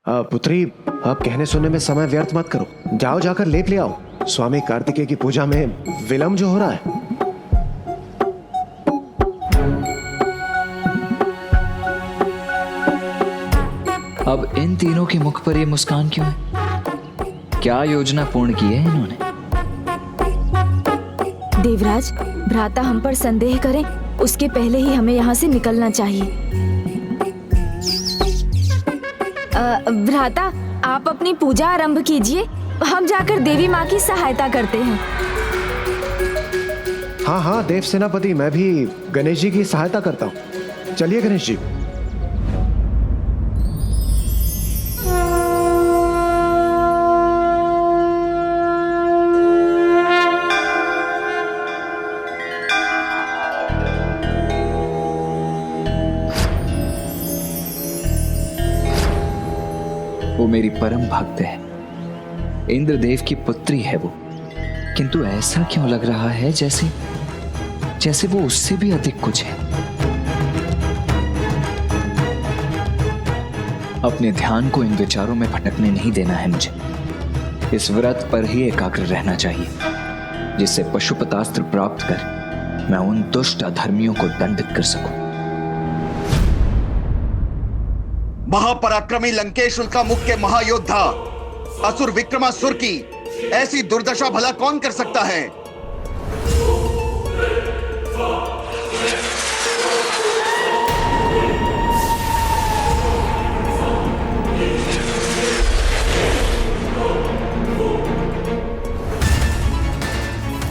पुत्री, आप कहने सुनने में समय व्यर्थ मत करो। जाओ, जाकर लेप ले आओ। स्वामी कार्तिकेय की पूजा में विलंब जो हो रहा है। अब इन तीनों के मुख पर ये मुस्कान क्यों है? क्या योजना पूर्ण की है इन्होंने? देवराज, भ्राता हम पर संदेह करें उसके पहले ही हमें यहाँ से निकलना चाहिए। भ्राता, आप अपनी पूजा आरंभ कीजिए, हम जाकर देवी माँ की सहायता करते हैं। हाँ हाँ देव सेनापति, मैं भी गणेश जी की सहायता करता हूँ। चलिए गणेश जी। वो मेरी परम भक्त है, इंद्रदेव की पुत्री है वो, किंतु ऐसा क्यों लग रहा है जैसे वो उससे भी अधिक कुछ है। अपने ध्यान को इन विचारों में भटकने नहीं देना है मुझे। इस व्रत पर ही एकाग्र रहना चाहिए, जिससे पशुपतास्त्र प्राप्त कर मैं उन दुष्ट अधर्मियों को दंडित कर सकूं। महापराक्रमी लंकेशुल का मुख्य महायोद्धा असुर विक्रमासुर की ऐसी दुर्दशा भला कौन कर सकता है?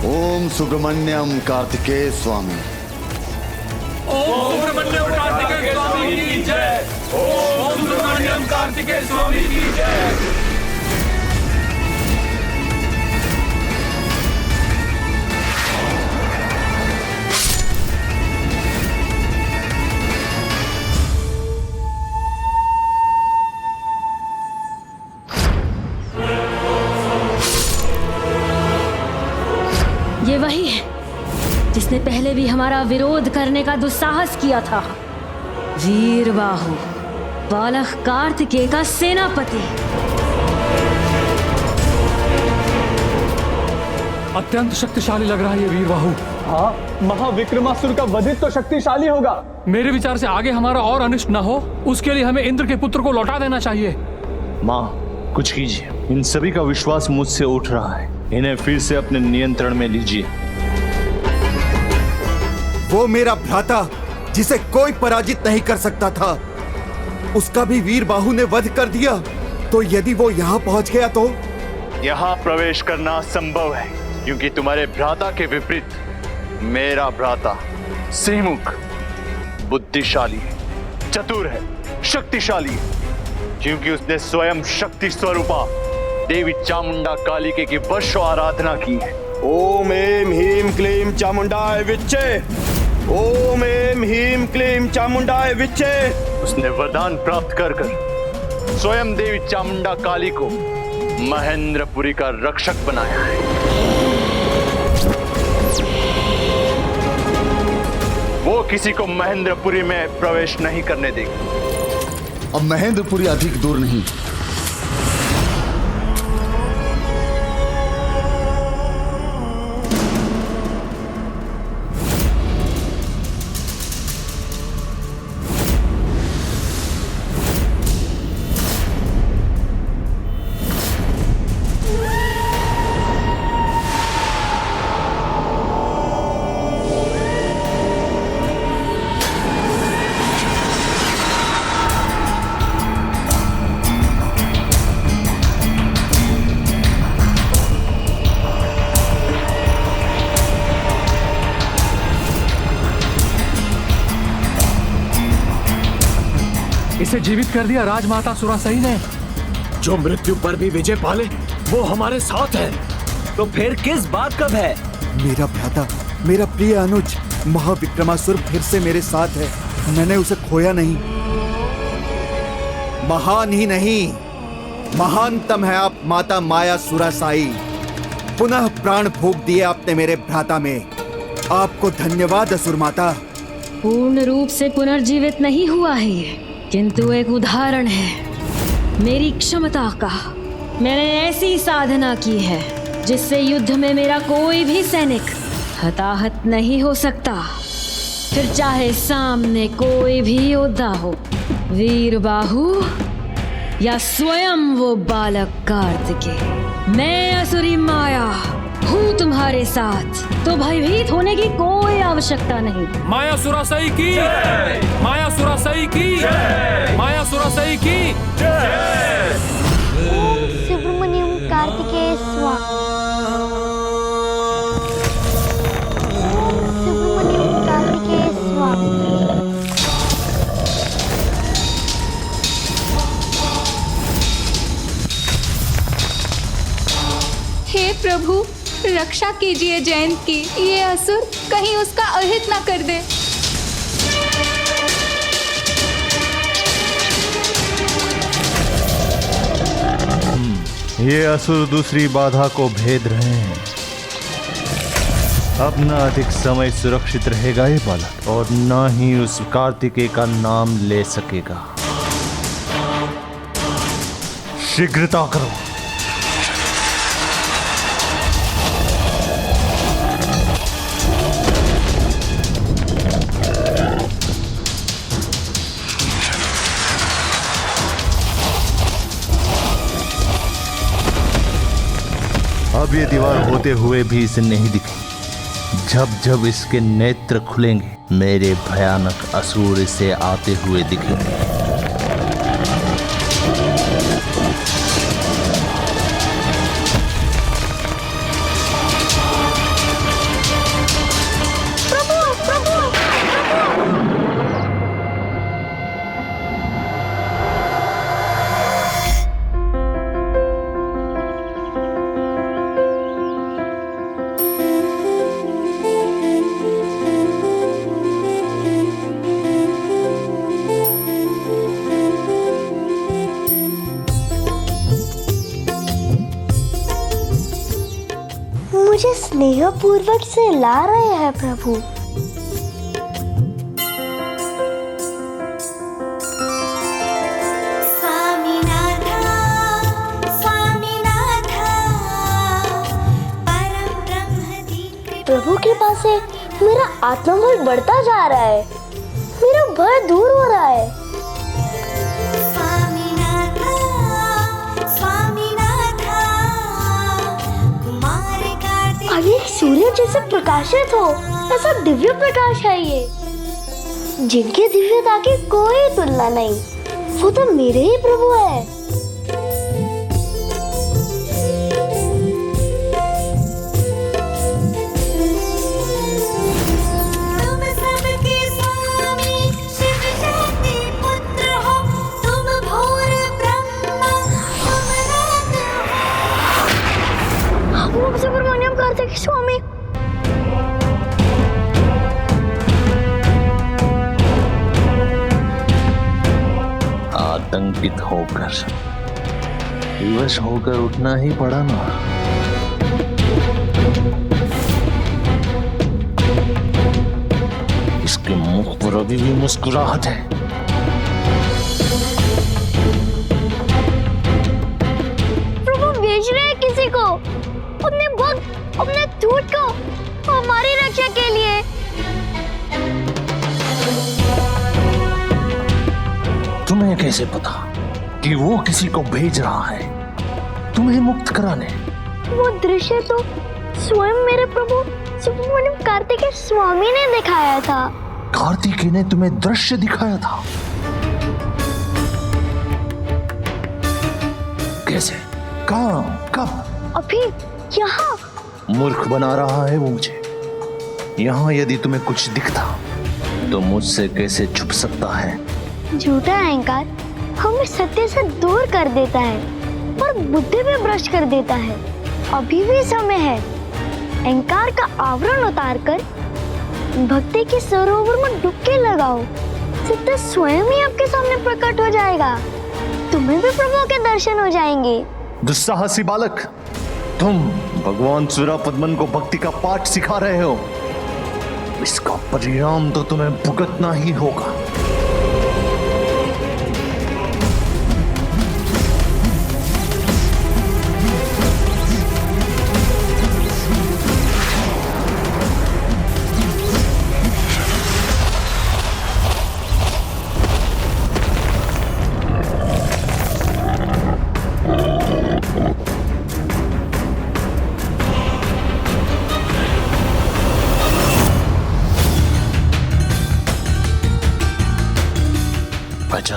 ओम सुब्रमण्यम कार्तिकेय स्वामी। ओम सुब्रमण्यम कार्तिकेय स्वामी की जय। ओम सुब्रमण्यम कार्तिकेय स्वामी की जय। ये वही है जिसने पहले भी हमारा विरोध करने का दुस्साहस किया था। वीरबाहु, बालक कार्तिकेय का सेनापति। अत्यंत शक्तिशाली लग रहा है ये वीरबाहु। हाँ, महाविक्रमासुर का वधित तो शक्तिशाली होगा। मेरे विचार से आगे हमारा और अनिष्ट न हो, उसके लिए हमें इंद्र के पुत्र को लौटा देना चाहिए। माँ, कुछ कीजिए। इन सभी का विश्वास मुझसे उठ रहा है, इन्हें फिर से अपने नियंत्रण में लीजिए। वो मेरा भ्राता जिसे कोई पराजित नहीं कर सकता था, उसका भी वीरबाहु ने वध कर दिया। तो यदि वो यहाँ पहुंच गया तो यहाँ प्रवेश करना संभव है, क्योंकि तुम्हारे भ्राता के विपरीत मेरा भ्राता श्रीमुख बुद्धिशाली है, चतुर है, शक्तिशाली है, क्योंकि उसने स्वयं शक्ति स्वरूपा देवी चामुंडा कालिके की वर्षों आराधना की है। ओम ऐं ह्रीं क्लीं चामुंडाय विच्चे। ओम ऐं ह्रीं क्लीं चामुंडाय विच्चे। उसने वरदान प्राप्त कर स्वयं देवी चामुंडा काली को महेंद्रपुरी का रक्षक बनाया है। वो किसी को महेंद्रपुरी में प्रवेश नहीं करने देगी। अब महेंद्रपुरी अधिक दूर नहीं। इसे जीवित कर दिया राजमाता सुरासई ने। जो मृत्यु पर भी विजय पाले वो हमारे साथ है। तो फिर किस बात का भय? मेरा भ्राता, मेरा प्रिय अनुज महाविक्रमासुर फिर से मेरे साथ है। मैंने उसे खोया नहीं। महान ही नहीं, महानतम है आप माता माया सुरासाई। पुनः प्राण फूंक दिए आपने मेरे भ्राता में। आपको धन्यवाद असुर माता। पूर्ण रूप से पुनर्जीवित नहीं हुआ है ये, किंतु एक उदाहरण है। मेरी क्षमता का मैंने ऐसी साधना की है जिससे युद्ध में मेरा कोई भी सैनिक हताहत नहीं हो सकता, फिर चाहे सामने कोई भी योद्धा हो, वीर बाहु या स्वयं वो बालक कार्तिकेय। मैं असुरी माया हूँ तुम्हारे साथ, तो भयभीत होने की कोई आवश्यकता नहीं। माया सुरासई की, माया सुरासई की, माया सुरासई की। सुब्रमण्यम कार्तिकेय स्वाहा। सुब्रमण्यम कार्तिकेय स्वाहा। हे प्रभु, रक्षा कीजिए जयंत की। ये असुर कहीं उसका अहित न कर दे। ये असुर दूसरी बाधा को भेद रहे हैं। अब न अधिक समय सुरक्षित रहेगा ये बालक, और न ही उस कार्तिकेय का नाम ले सकेगा। शीघ्रता करो। अब ये दीवार होते हुए भी इसे नहीं दिखेगी। जब जब इसके नेत्र खुलेंगे, मेरे भयानक असुर इसे आते हुए दिखेंगे। मुझे स्नेहपूर्वक से ला रहे हैं प्रभु। प्रभु कृपा से मेरा आत्मबल बढ़ता जा रहा है, मेरा भय दूर हो रहा है। अनेक सूर्य जैसे प्रकाशित हो, ऐसा दिव्य प्रकाश है ये, जिनकी दिव्यता की कोई तुलना नहीं। वो तो मेरे ही प्रभु है। सुब्रमण्यम कार्तिकेय स्वामी। आतंकित होकर, विवश होकर उठना ही पड़ा ना। इसके मुख पर अभी भी मुस्कुराहट है। प्रभु भेज रहे हैं किसी को, अपने भक्त, अपने दूत को हमारी रक्षा के लिए। तुम्हें कैसे पता कि वो किसी को भेज रहा है तुम्हें मुक्त कराने? वो दृश्य तो स्वयं मेरे प्रभु सुब्रमण्यम कार्तिकेय स्वामी ने दिखाया था। कार्तिकेय ने तुम्हें दृश्य दिखाया था? कैसे? कहाँ? कब? अभी यहाँ। मूर्ख बना रहा है वो मुझे। यहाँ यदि तुम्हें कुछ दिखता तो मुझसे कैसे छुप सकता है? झूठा अहंकार हमें सत्य से दूर कर देता है और बुद्धि में भ्रष्ट कर देता है। अभी भी समय है। अहंकार का आवरण उतारकर भक्ति के सरोवर में डुबकी लगाओ। सत्य स्वयं ही आपके सामने प्रकट हो जाएगा। तुम्हें भी प्रभु के दर्शन हो जाएंगे। दुस्साहसी बालक, तुम भगवान सूरापद्मन को भक्ति का पाठ सिखा रहे हो। इसका परिणाम तो तुम्हें भुगतना ही होगा।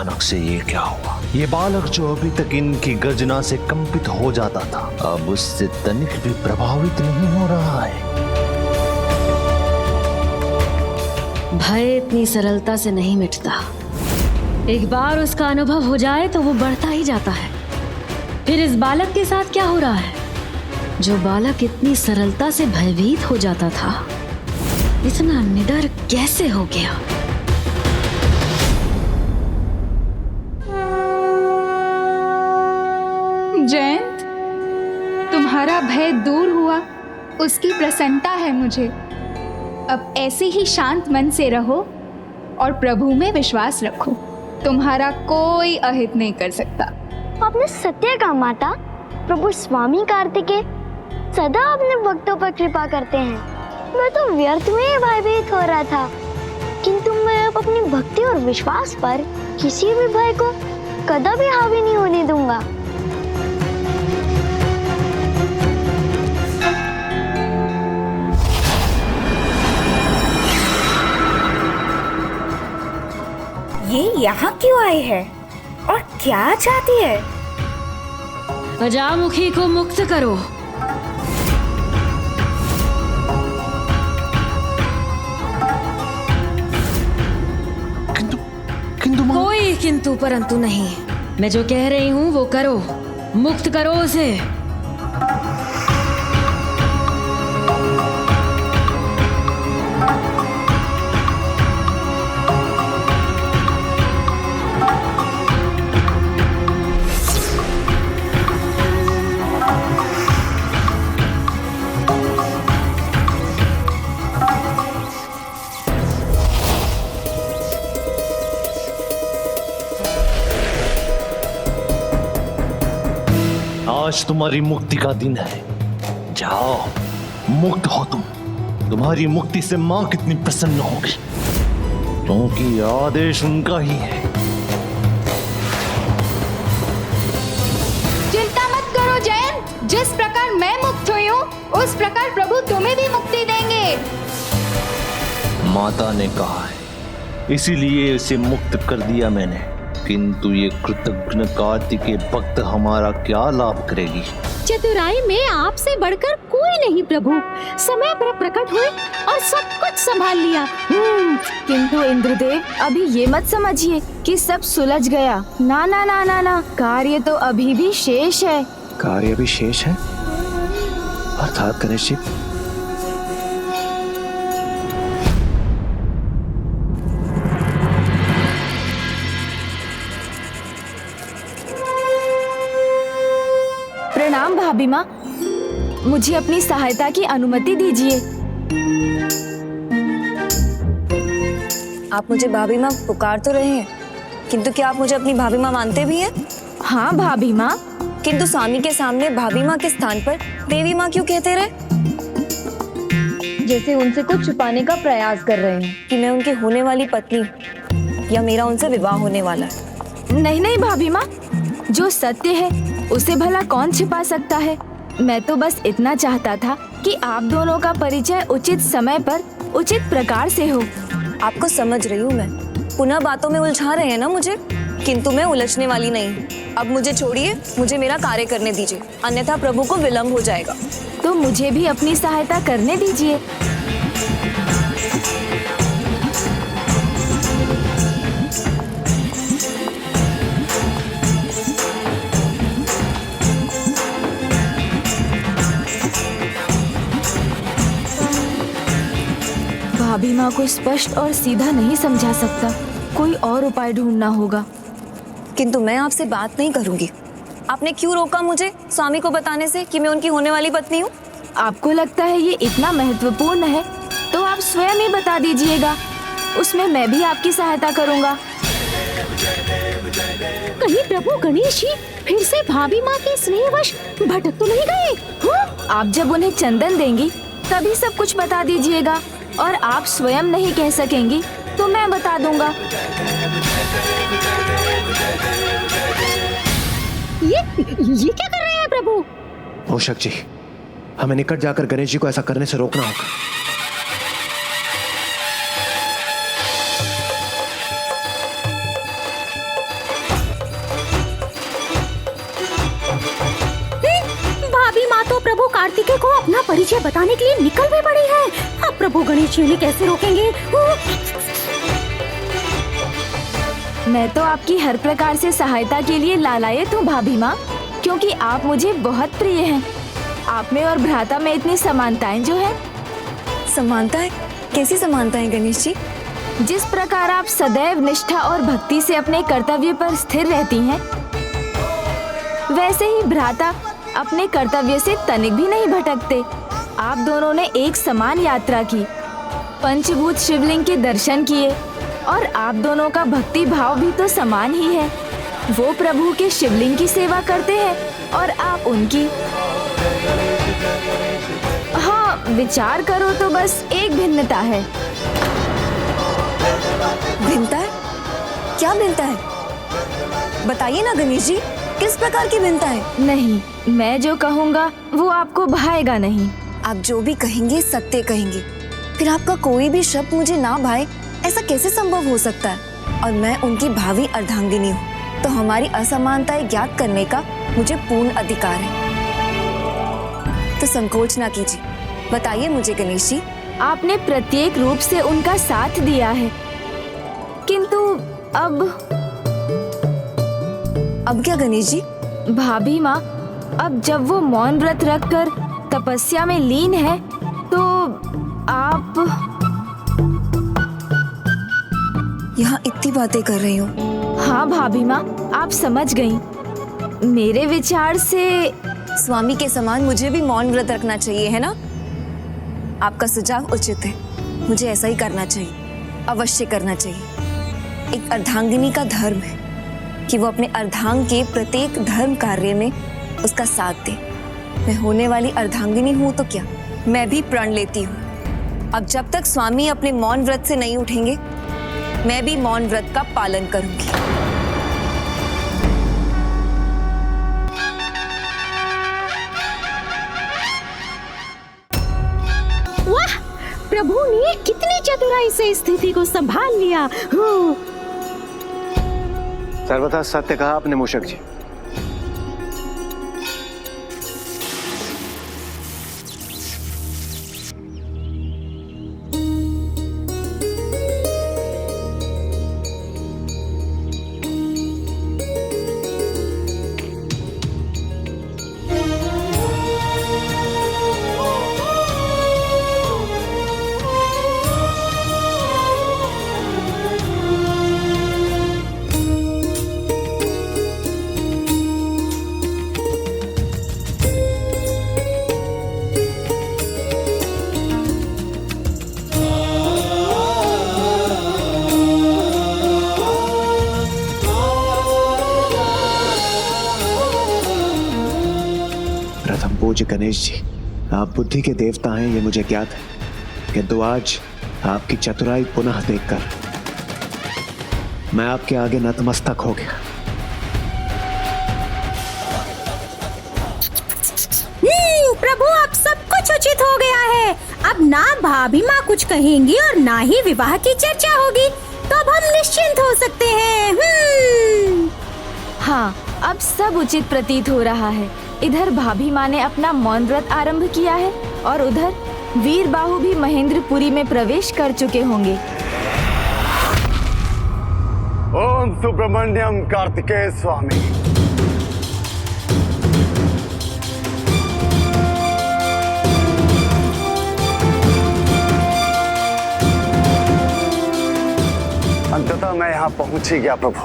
अचानक से ये क्या हुआ? ये बालक जो अभी तक इनकी गर्जना से कंपित हो जाता था, अब उससे तनिक भी प्रभावित नहीं हो रहा है। भय इतनी सरलता से नहीं मिटता। एक बार उसका अनुभव हो जाए तो वो बढ़ता ही जाता है। फिर इस बालक के साथ क्या हो रहा है? जो बालक इतनी सरलता से भयभीत हो जाता था, इतना निडर कैसे हो गया? जयंत, तुम्हारा भय दूर हुआ, उसकी प्रसन्नता है मुझे। अब ऐसे ही शांत मन से रहो और प्रभु में विश्वास रखो। तुम्हारा कोई अहित नहीं कर सकता। आपने सत्य कहा माता। प्रभु स्वामी कार्तिकेय सदा अपने भक्तों पर कृपा करते हैं। मैं तो व्यर्थ में ही भयभीत हो रहा था, किंतु मैं अब अपनी भक्ति और विश्वास पर किसी भी भय को कदापि हावी नहीं होने दूंगा। ये यहाँ क्यों आई है और क्या चाहती है? अजामुखी को मुक्त करो। किंतु कोई किंतु परंतु नहीं। मैं जो कह रही हूँ वो करो। मुक्त करो उसे। आज तुम्हारी मुक्ति का दिन है। जाओ, मुक्त हो तुम। तुम्हारी मुक्ति से मां कितनी प्रसन्न होगी, क्योंकि आदेश उनका ही है। चिंता मत करो जयंत, जिस प्रकार मैं मुक्त हुई हूँ उस प्रकार प्रभु तुम्हें भी मुक्ति देंगे। माता ने कहा है, इसीलिए इसे मुक्त कर दिया मैंने। किंतु ये कृतज्ञ कार्तिकेय भक्त हमारा क्या लाभ करेगी? चतुराई में आपसे बढ़कर कोई नहीं प्रभु। समय पर प्रकट हुए और सब कुछ संभाल लिया। किंतु इंद्रदेव, अभी ये मत समझिए कि सब सुलझ गया। ना ना ना ना ना, कार्य तो अभी भी शेष है। कार्य भी शेष है अर्थात गणेश जी? प्रणाम भाभी माँ, मुझे अपनी सहायता की अनुमति दीजिए। आप मुझे भाभी माँ पुकार तो रहे हैं, किंतु क्या आप मुझे अपनी भाभी माँ मानते भी हैं? हाँ भाभी माँ। किंतु स्वामी के सामने भाभी माँ के स्थान पर देवी माँ क्यों कहते रहे? जैसे उनसे कुछ छुपाने का प्रयास कर रहे हैं कि मैं उनकी होने वाली पत्नी या मेरा उनसे विवाह होने वाला है। नहीं नहीं भाभी माँ, जो सत्य है उसे भला कौन छिपा सकता है। मैं तो बस इतना चाहता था कि आप दोनों का परिचय उचित समय पर उचित प्रकार से हो। आपको समझ रही हूँ मैं। पुनः बातों में उलझा रहे हैं ना मुझे, किंतु मैं उलझने वाली नहीं। अब मुझे छोड़िए, मुझे मेरा कार्य करने दीजिए, अन्यथा प्रभु को विलंब हो जाएगा। तो मुझे भी अपनी सहायता करने दीजिए। भाभी माँ को स्पष्ट और सीधा नहीं समझा सकता, कोई और उपाय ढूंढना होगा। किंतु मैं आपसे बात नहीं करूंगी। आपने क्यों रोका मुझे स्वामी को बताने से कि मैं उनकी होने वाली पत्नी हूँ? आपको लगता है ये इतना महत्वपूर्ण है तो आप स्वयं ही बता दीजिएगा, उसमें मैं भी आपकी सहायता करूँगा। कहीं प्रभु गणेश जी फिर से भाभी माँ के स्नेहवश भटक तो नहीं गए? आप जब उन्हें चंदन देंगी तभी सब कुछ बता दीजिएगा, और आप स्वयं नहीं कह सकेंगी तो मैं बता दूंगा। ये क्या कर रहे हैं प्रभु? पोषक जी, हमें निकट जाकर गणेश जी को ऐसा करने से रोकना होगा। माँ तो प्रभु कार्तिकेय को अपना परिचय बताने के लिए निकल भी पड़ी है। अब प्रभु गणेश जी उन्हें कैसे रोकेंगे? मैं तो आपकी हर प्रकार से सहायता के लिए लालायित हूँ भाभी माँ, क्योंकि आप मुझे बहुत प्रिय हैं। आप में और भ्राता में इतनी समानताएं जो है। समानताएं? कैसी समानताएं गणेश जी? जिस प्रकार आप सदैव निष्ठा और भक्ति से अपने कर्तव्य पर स्थिर रहती हैं, वैसे ही भ्राता अपने कर्तव्य से तनिक भी नहीं भटकते। आप दोनों ने एक समान यात्रा की, पंचभूत शिवलिंग के दर्शन किए, और आप दोनों का भक्ति भाव भी तो समान ही है। वो प्रभु के शिवलिंग की सेवा करते हैं और आप उनकी। हाँ, विचार करो तो बस एक भिन्नता है। भिन्नता है? क्या भिन्नता है? बताइए ना गणेश जी, किस प्रकार की भिन्नता है? नहीं, मैं जो कहूँगा वो आपको भाएगा नहीं। आप जो भी कहेंगे सत्य कहेंगे। फिर आपका कोई भी शब्द मुझे ना भाए, ऐसा कैसे संभव हो सकता है? और मैं उनकी भावी अर्धांगिनी हूँ, तो हमारी असमानताएं ज्ञात करने का मुझे पूर्ण अधिकार है। तो संकोच ना कीजिए, बताइए मुझे गणेश जी। आपने प्रत्येक रूप से उनका साथ दिया है, किंतु अब क्या गणेश जी? भाभी माँ, अब जब वो मौन व्रत रखकर तपस्या में लीन है, तो आप यहाँ इतनी बातें कर रही हो? हाँ भाभी माँ, आप समझ गई। मेरे विचार से स्वामी के समान मुझे भी मौन व्रत रखना चाहिए, है ना? आपका सुझाव उचित है, मुझे ऐसा ही करना चाहिए, अवश्य करना चाहिए। एक अर्धांगिनी का धर्म है कि वो अपने अर्धांग के प्रत्येक धर्म कार्य में उसका साथ दे। मैं होने वाली अर्धांगिनी हूँ तो क्या, मैं भी प्रण लेती हूँ। अब जब तक स्वामी अपने मौन व्रत से नहीं उठेंगे, मैं भी मौन व्रत का पालन करूंगी। वाह, प्रभु ने कितनी चतुराई से स्थिति को संभाल लिया। सर्वथा सत्य कहा आपने मूषक जी। पूज्य गणेश जी, आप बुद्धि के देवता हैं ये मुझे ज्ञात है, किंतु आज आपकी चतुराई पुनः देखकर मैं आपके आगे नतमस्तक हो गया। प्रभु, अब सब कुछ उचित हो गया है। अब ना भाभी माँ कुछ कहेंगी और ना ही विवाह की चर्चा होगी, तो अब हम निश्चिंत हो सकते हैं। हाँ, अब सब उचित प्रतीत हो रहा है। इधर भाभी माँ ने अपना मौन व्रत आरंभ किया है और उधर वीर बाहु भी महेंद्रपुरी में प्रवेश कर चुके होंगे। ओम सुब्रमण्यम कार्तिकेय स्वामी। अंततः मैं यहाँ पहुंच ही गया प्रभु,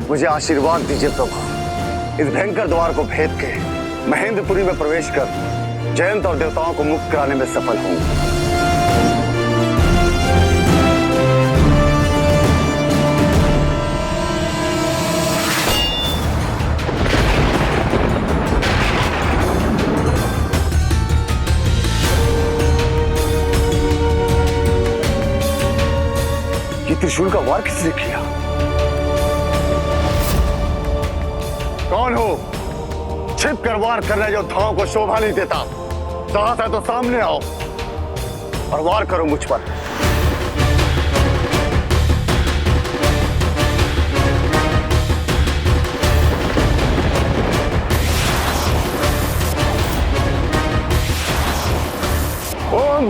मुझे आशीर्वाद दीजिए प्रभु। इस भयंकर द्वार को भेद के महेंद्रपुरी में प्रवेश कर जयंत और देवताओं को मुक्त कराने में सफल हूँ। ये त्रिशूल का वार किसने किया? कौन हो? छिप कर वार करने जो योद्धाओं को शोभा नहीं देता। साहस है तो सामने आओ और वार करो मुझ पर।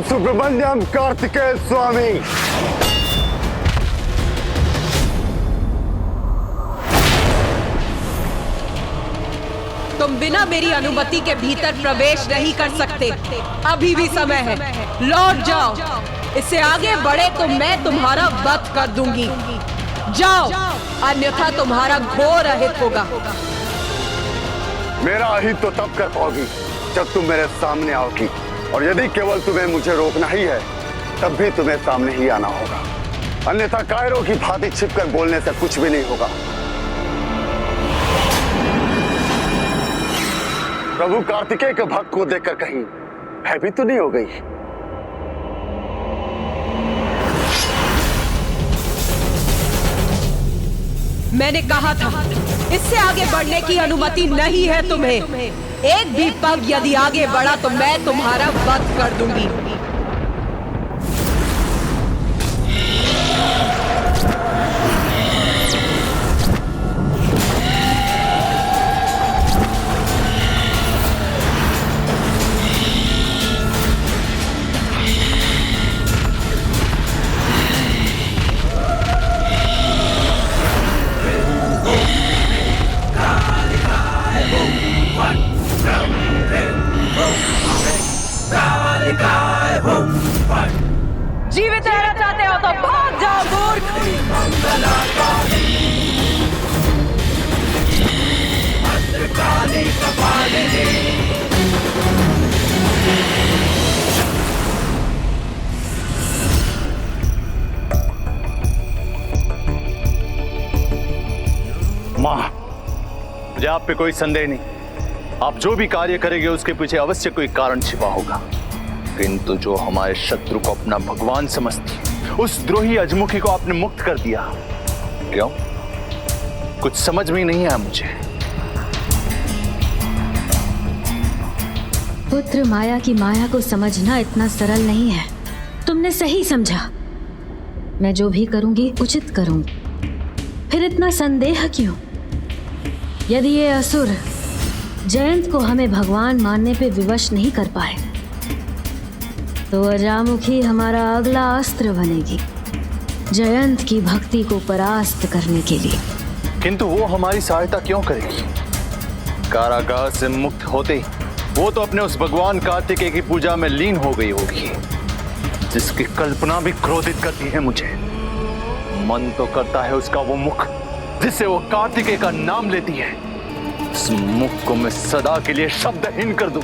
सुब्रमण्यम कार्तिकेय स्वामी। तुम बिना मेरी अनुमति के भीतर प्रवेश नहीं कर सकते। अभी भी समय है, लौट जाओ। इससे आगे बढ़े तो मैं तुम्हारा वध कर दूंगी। जाओ, अन्यथा तुम्हारा घोर अहित होगा। मेरा अहित तो तब कर पाओगी जब तुम मेरे सामने आओगी, और यदि केवल तुम्हें मुझे रोकना ही है तब भी तुम्हें सामने ही आना होगा, अन्यथा कायरों की भांति छिपकर बोलने से कुछ भी नहीं होगा। प्रभु कार्तिकेय के भक्त को देखकर कहीं भयभीत तो नहीं हो गई? मैंने कहा था इससे आगे बढ़ने की अनुमति नहीं है तुम्हें। एक भी पग यदि आगे बढ़ा तो मैं तुम्हारा वध कर दूंगी। जीवित रहना चाहते हो तो भाग जाओ मूर्ख। मां, मुझे आप पे कोई संदेह नहीं। आप जो भी कार्य करेंगे उसके पीछे अवश्य कोई कारण छिपा होगा, किंतु जो हमारे शत्रु को अपना भगवान समझती उस द्रोही अजमुखी को आपने मुक्त कर दिया। क्यों? कुछ समझ में नहीं आया मुझे। पुत्र माया की माया को समझना इतना सरल नहीं है। तुमने सही समझा। मैं जो भी करूंगी उचित करूंगी, फिर इतना संदेह क्यों? यदि ये असुर जयंत को हमें भगवान मानने पे विवश नहीं कर पाए तो अजामुखी हमारा अगला अस्त्र बनेगी, जयंत की भक्ति को परास्त करने के लिए। किंतु वो हमारी सहायता क्यों करेगी? कारागार से मुक्त होते ही वो तो अपने उस भगवान कार्तिकेय की पूजा में लीन हो गई होगी, जिसकी कल्पना भी क्रोधित करती है मुझे। मन तो करता है उसका वो मुख जिससे वो कार्तिकेय का नाम लेती है, उस मुख को मैं सदा के लिए शब्दहीन कर दूं।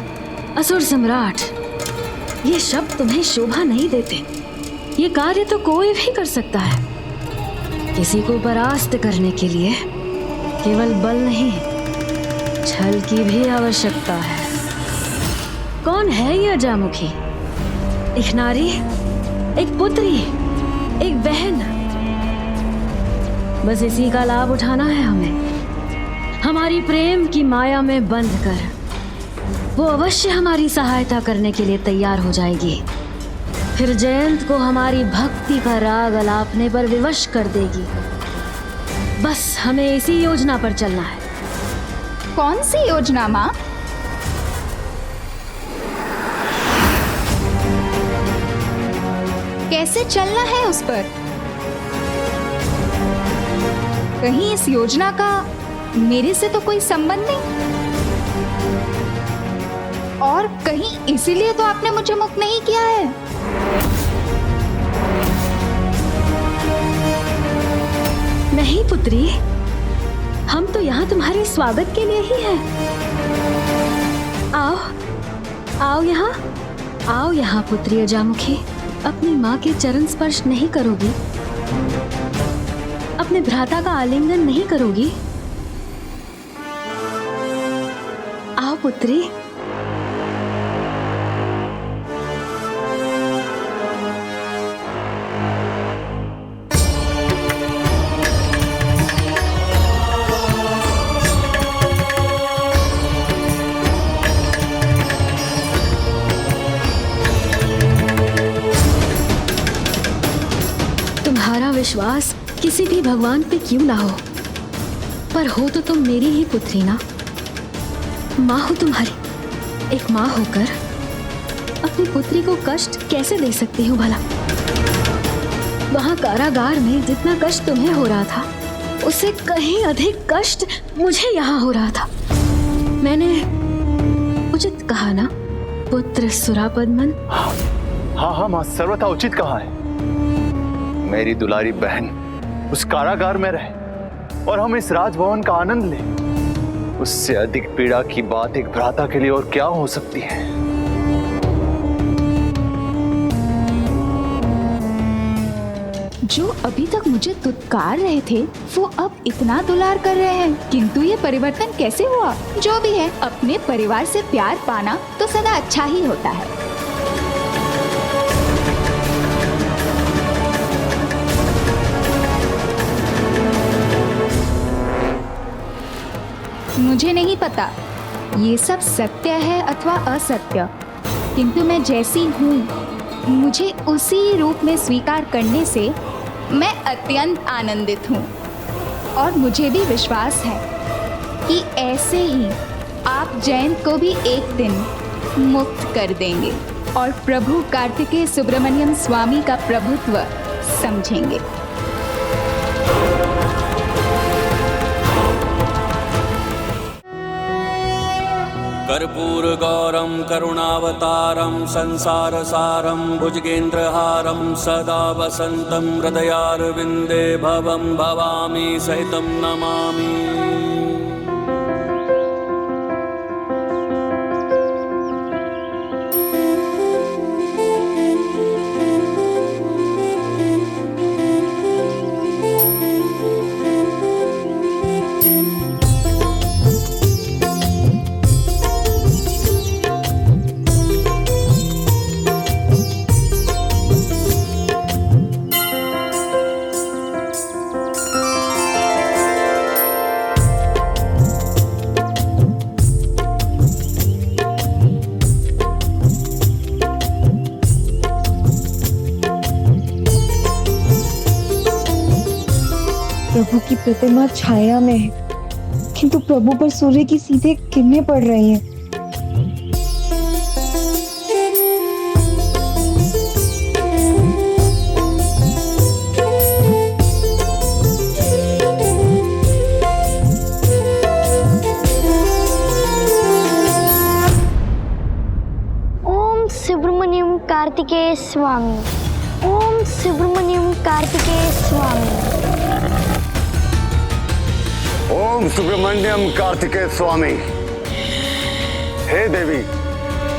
असुर सम्राट, ये शब्द तुम्हें शोभा नहीं देते। ये कार्य तो कोई भी कर सकता है। किसी को परास्त करने के लिए केवल बल नहीं, छल की भी आवश्यकता है। कौन है ये अजामुखी? एक नारी, एक पुत्री, एक बहन। बस इसी का लाभ उठाना है हमें। हमारी प्रेम की माया में बंध कर वो अवश्य हमारी सहायता करने के लिए तैयार हो जाएगी। फिर जयंत को हमारी भक्ति का राग अलापने पर विवश कर देगी। बस हमें इसी योजना पर चलना है। कौन सी योजना माँ? कैसे चलना है उस पर? कहीं इस योजना का मेरे से तो कोई संबंध नहीं, और कहीं इसीलिए तो आपने मुझे मुक्त नहीं किया है। नहीं पुत्री, हम तो यहाँ तुम्हारे स्वागत के लिए ही हैं। आओ, आओ यहाँ, आओ यहाँ पुत्री अजामुखी। अपनी माँ के चरण स्पर्श नहीं करोगी? अपने भ्राता का आलिंगन नहीं करोगी? आओ पुत्री। विश्वास किसी भी भगवान पे क्यों ना हो, पर हो तो तुम मेरी ही पुत्री ना। माँ हो तुम्हारी। एक माँ होकर अपनी पुत्री को कष्ट कैसे दे सकती हूँ भला? वहाँ कारागार में जितना कष्ट तुम्हें हो रहा था, उससे कहीं अधिक कष्ट मुझे यहाँ हो रहा था। मैंने उचित कहा ना पुत्र सुरापदमन? हाँ हाँ माँ, सर्वथा उचित कहा है। मेरी दुलारी बहन उस कारागार में रहे और हम इस राजभवन का आनंद लें, उससे अधिक पीड़ा की बात एक भ्राता के लिए और क्या हो सकती है। जो अभी तक मुझे दुत्कार रहे थे वो अब इतना दुलार कर रहे हैं, किंतु ये परिवर्तन कैसे हुआ? जो भी है, अपने परिवार से प्यार पाना तो सदा अच्छा ही होता है। मुझे नहीं पता ये सब सत्य है अथवा असत्य, किंतु मैं जैसी हूँ मुझे उसी रूप में स्वीकार करने से मैं अत्यंत आनंदित हूँ। और मुझे भी विश्वास है कि ऐसे ही आप जयंत को भी एक दिन मुक्त कर देंगे और प्रभु कार्तिकेय सुब्रमण्यम स्वामी का प्रभुत्व समझेंगे। कर्पूर गौरम करुणावतारम संसार सारम भुजगेंद्रहारम सदा वसंतम हृदयारविंदे भवम भवामी सहितम नमामि। प्रभु की प्रतिमा छाया में है, किंतु प्रभु पर सूर्य की सीधे किरणें पड़ रही हैं। ओम सुब्रमण्यम कार्तिकेय स्वामी, ओम सुब्रमण्यम कार्तिकेय स्वामी, ओम सुब्रमण्यम कार्तिकेय स्वामी। हे देवी,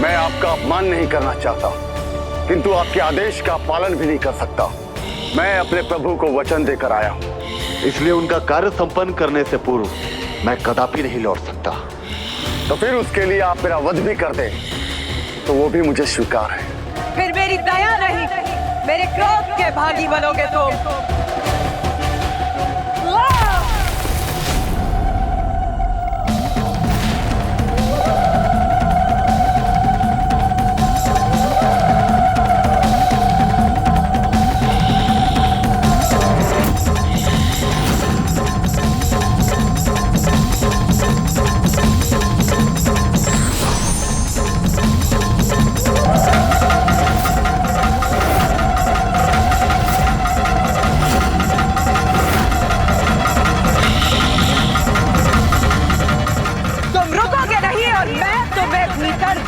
मैं आपका अपमान नहीं करना चाहता, किंतु आपके आदेश का पालन भी नहीं कर सकता। मैं अपने प्रभु को वचन देकर आया हूँ, इसलिए उनका कार्य संपन्न करने से पूर्व मैं कदापि नहीं लौट सकता। तो फिर उसके लिए आप मेरा वध भी कर दें तो वो भी मुझे स्वीकार है। फिर मेरी दया नहीं, मेरे क्रोध के भागी बनोगे तुम।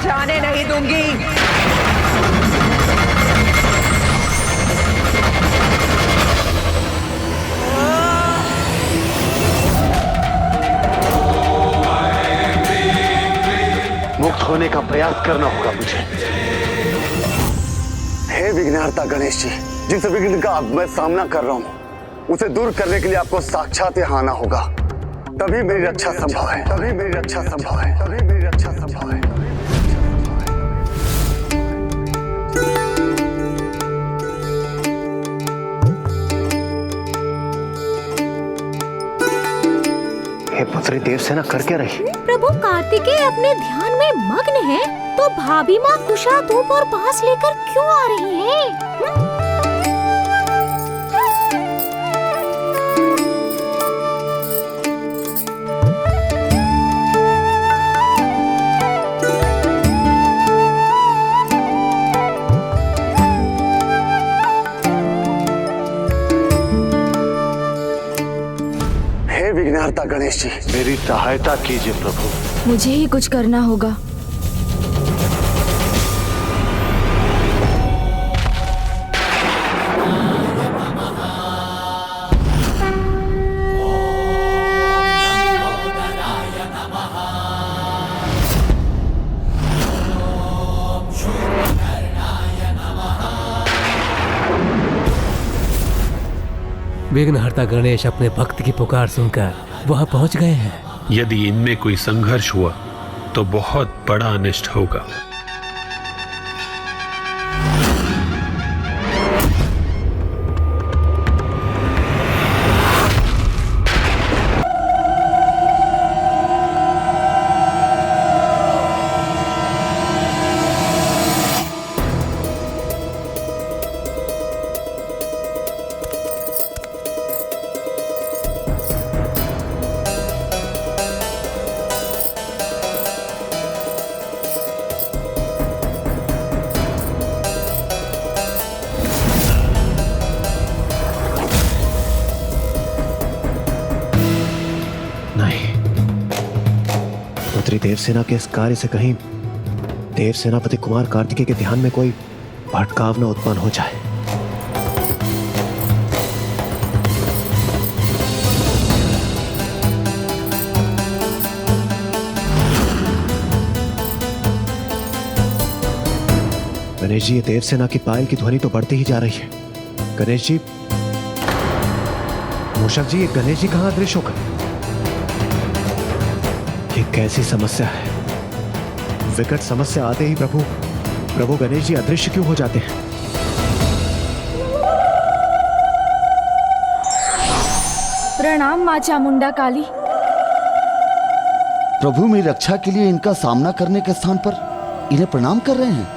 जाने नहीं दूंगी। मुक्त होने का प्रयास करना होगा मुझे। हे विघ्नहर्ता गणेश जी, जिस विघ्न का अब मैं सामना कर रहा हूँ उसे दूर करने के लिए आपको साक्षात यहाँ आना होगा, तभी मेरी रक्षा संभव है, तभी मेरी रक्षा संभव है, तभी मेरी रक्षा संभव है। हे पुत्री देवसेना कर क्या रही? प्रभु कार्तिकेय अपने ध्यान में मग्न है, तो भाभी माँ कुशा धूप और बांस लेकर क्यों आ रही है? विघ्नहर्ता गणेश जी। मेरी सहायता कीजिए प्रभु। मुझे ही कुछ करना होगा। विघ्नहर्ता गणेश अपने भक्त की पुकार सुनकर वहां पहुंच गए हैं। यदि इनमें कोई संघर्ष हुआ तो बहुत बड़ा अनिष्ट होगा। देवसेना के इस कार्य से कहीं देव सेनापति कुमार कार्तिकेय के ध्यान में कोई भटकाव न उत्पन्न हो जाए। गणेश जी, ये देवसेना की पायल की ध्वनि तो बढ़ती ही जा रही है। गणेश जी, मूषक जी, ये गणेश जी कहां अदृश्य हो गए? ये कैसी समस्या है? विकट समस्या आते ही प्रभु गणेश जी अदृश्य क्यों हो जाते हैं? प्रणाम मां चामुंडा काली। प्रभु मेरी रक्षा के लिए इनका सामना करने के स्थान पर इन्हें प्रणाम कर रहे हैं।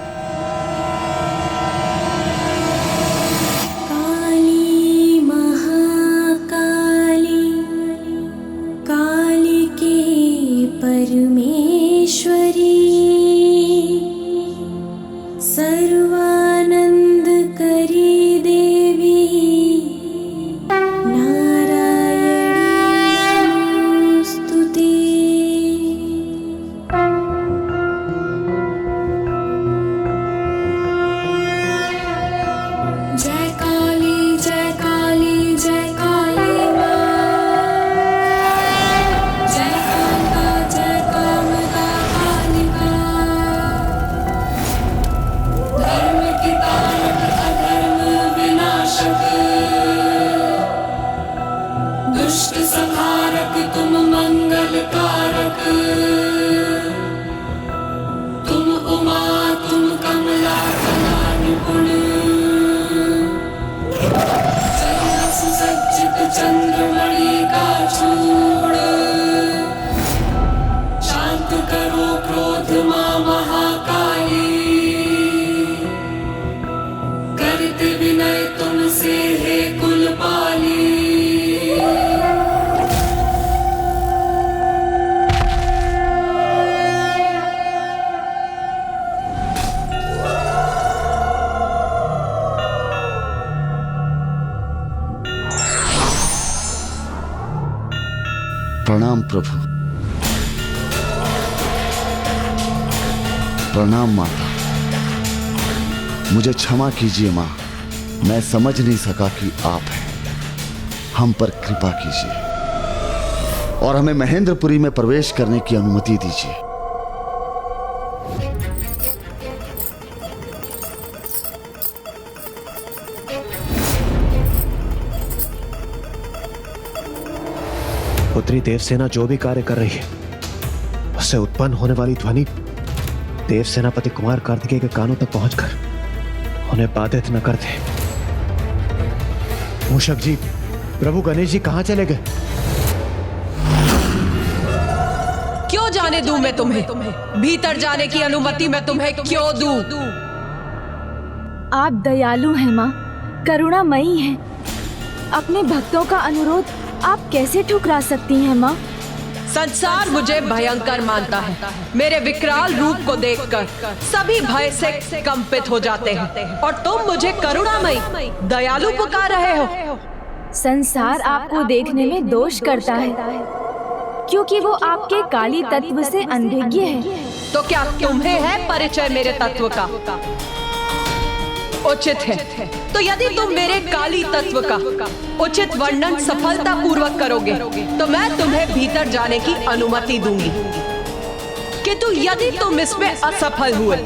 प्रणाम प्रभु। प्रणाम माता। मुझे क्षमा कीजिए माँ, मैं समझ नहीं सका कि आप हैं। हम पर कृपा कीजिए और हमें महेंद्रपुरी में प्रवेश करने की अनुमति दीजिए। पुत्री देवसेना जो भी कार्य कर रही है, उससे उत्पन्न होने वाली ध्वनि देव सेनापति कुमार कार्तिकेय के कानों तक पहुंचकर उन्हें बाधित न कर दे। मूषक जी, प्रभु गणेश जी कहां चले गए? क्यों जाने दूं मैं तुम्हें? भीतर जाने की अनुमति मैं तुम्हें क्यों दूं? आप दयालु हैं माँ, करुणामयी हैं। अपने भक्तों का अनुरोध आप कैसे ठुकरा सकती हैं माँ? संसार मुझे भयंकर मानता है। मेरे विकराल रूप को देखकर सभी भय से कंपित हो जाते हैं और तुम मुझे करुणामयी, दयालु पुकार रहे हो। संसार आपको देखने में दोष करता है, क्योंकि वो आपके काली तत्व से अनभिज्ञ है। तो क्या तुम्हें है परिचय मेरे तत्व का? उचित है। तो यदि तुम मेरे काली तत्व का उचित वर्णन सफलता पूर्वक करोगे तो मैं तुम्हें भीतर जाने की अनुमति दूंगी। किंतु यदि तुम इसमें असफल हुए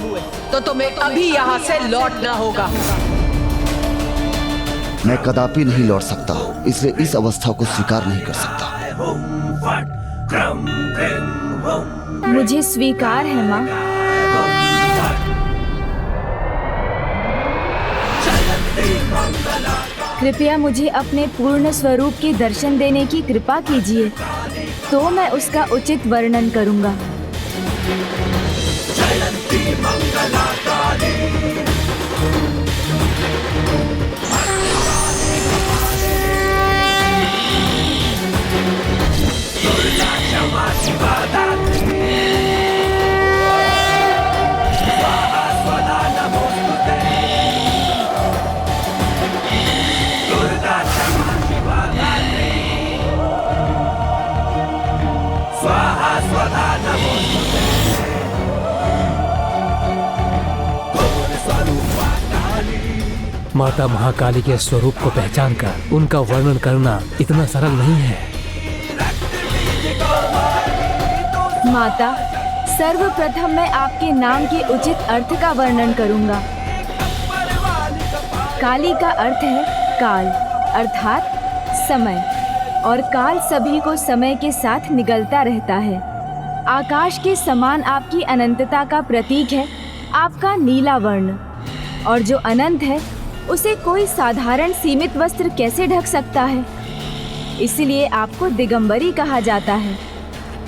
तो तुम्हें अभी यहाँ से लौटना होगा। मैं कदापि नहीं लौट सकता, इसलिए इस अवस्था को स्वीकार नहीं कर सकता। मुझे स्वीकार है माँ। कृपया मुझे अपने पूर्ण स्वरूप के दर्शन देने की कृपा कीजिए, तो मैं उसका उचित वर्णन करूँगा। माता महाकाली के स्वरूप को पहचान कर उनका वर्णन करना इतना सरल नहीं है। माता, सर्वप्रथम मैं आपके नाम के उचित अर्थ का वर्णन करूंगा। काली का अर्थ है काल, अर्थात समय, और काल सभी को समय के साथ निगलता रहता है। आकाश के समान आपकी अनंतता का प्रतीक है आपका नीला वर्ण, और जो अनंत है उसे कोई साधारण सीमित वस्त्र कैसे ढक सकता है? इसलिए आपको दिगंबरी कहा जाता है,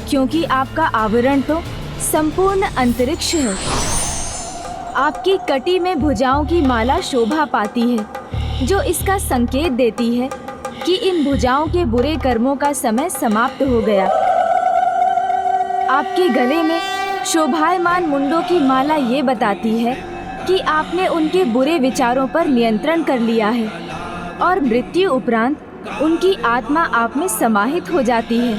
क्योंकि आपका आवरण तो संपूर्ण अंतरिक्ष है। आपकी कटी में भुजाओं की माला शोभा पाती है, जो इसका संकेत देती है कि इन भुजाओं के बुरे कर्मों का समय समाप्त हो गया। आपके गले में शोभायमान मुंडों की माला ये बताती है कि आपने उनके बुरे विचारों पर नियंत्रण कर लिया है, और मृत्यु उपरांत उनकी आत्मा आप में समाहित हो जाती है।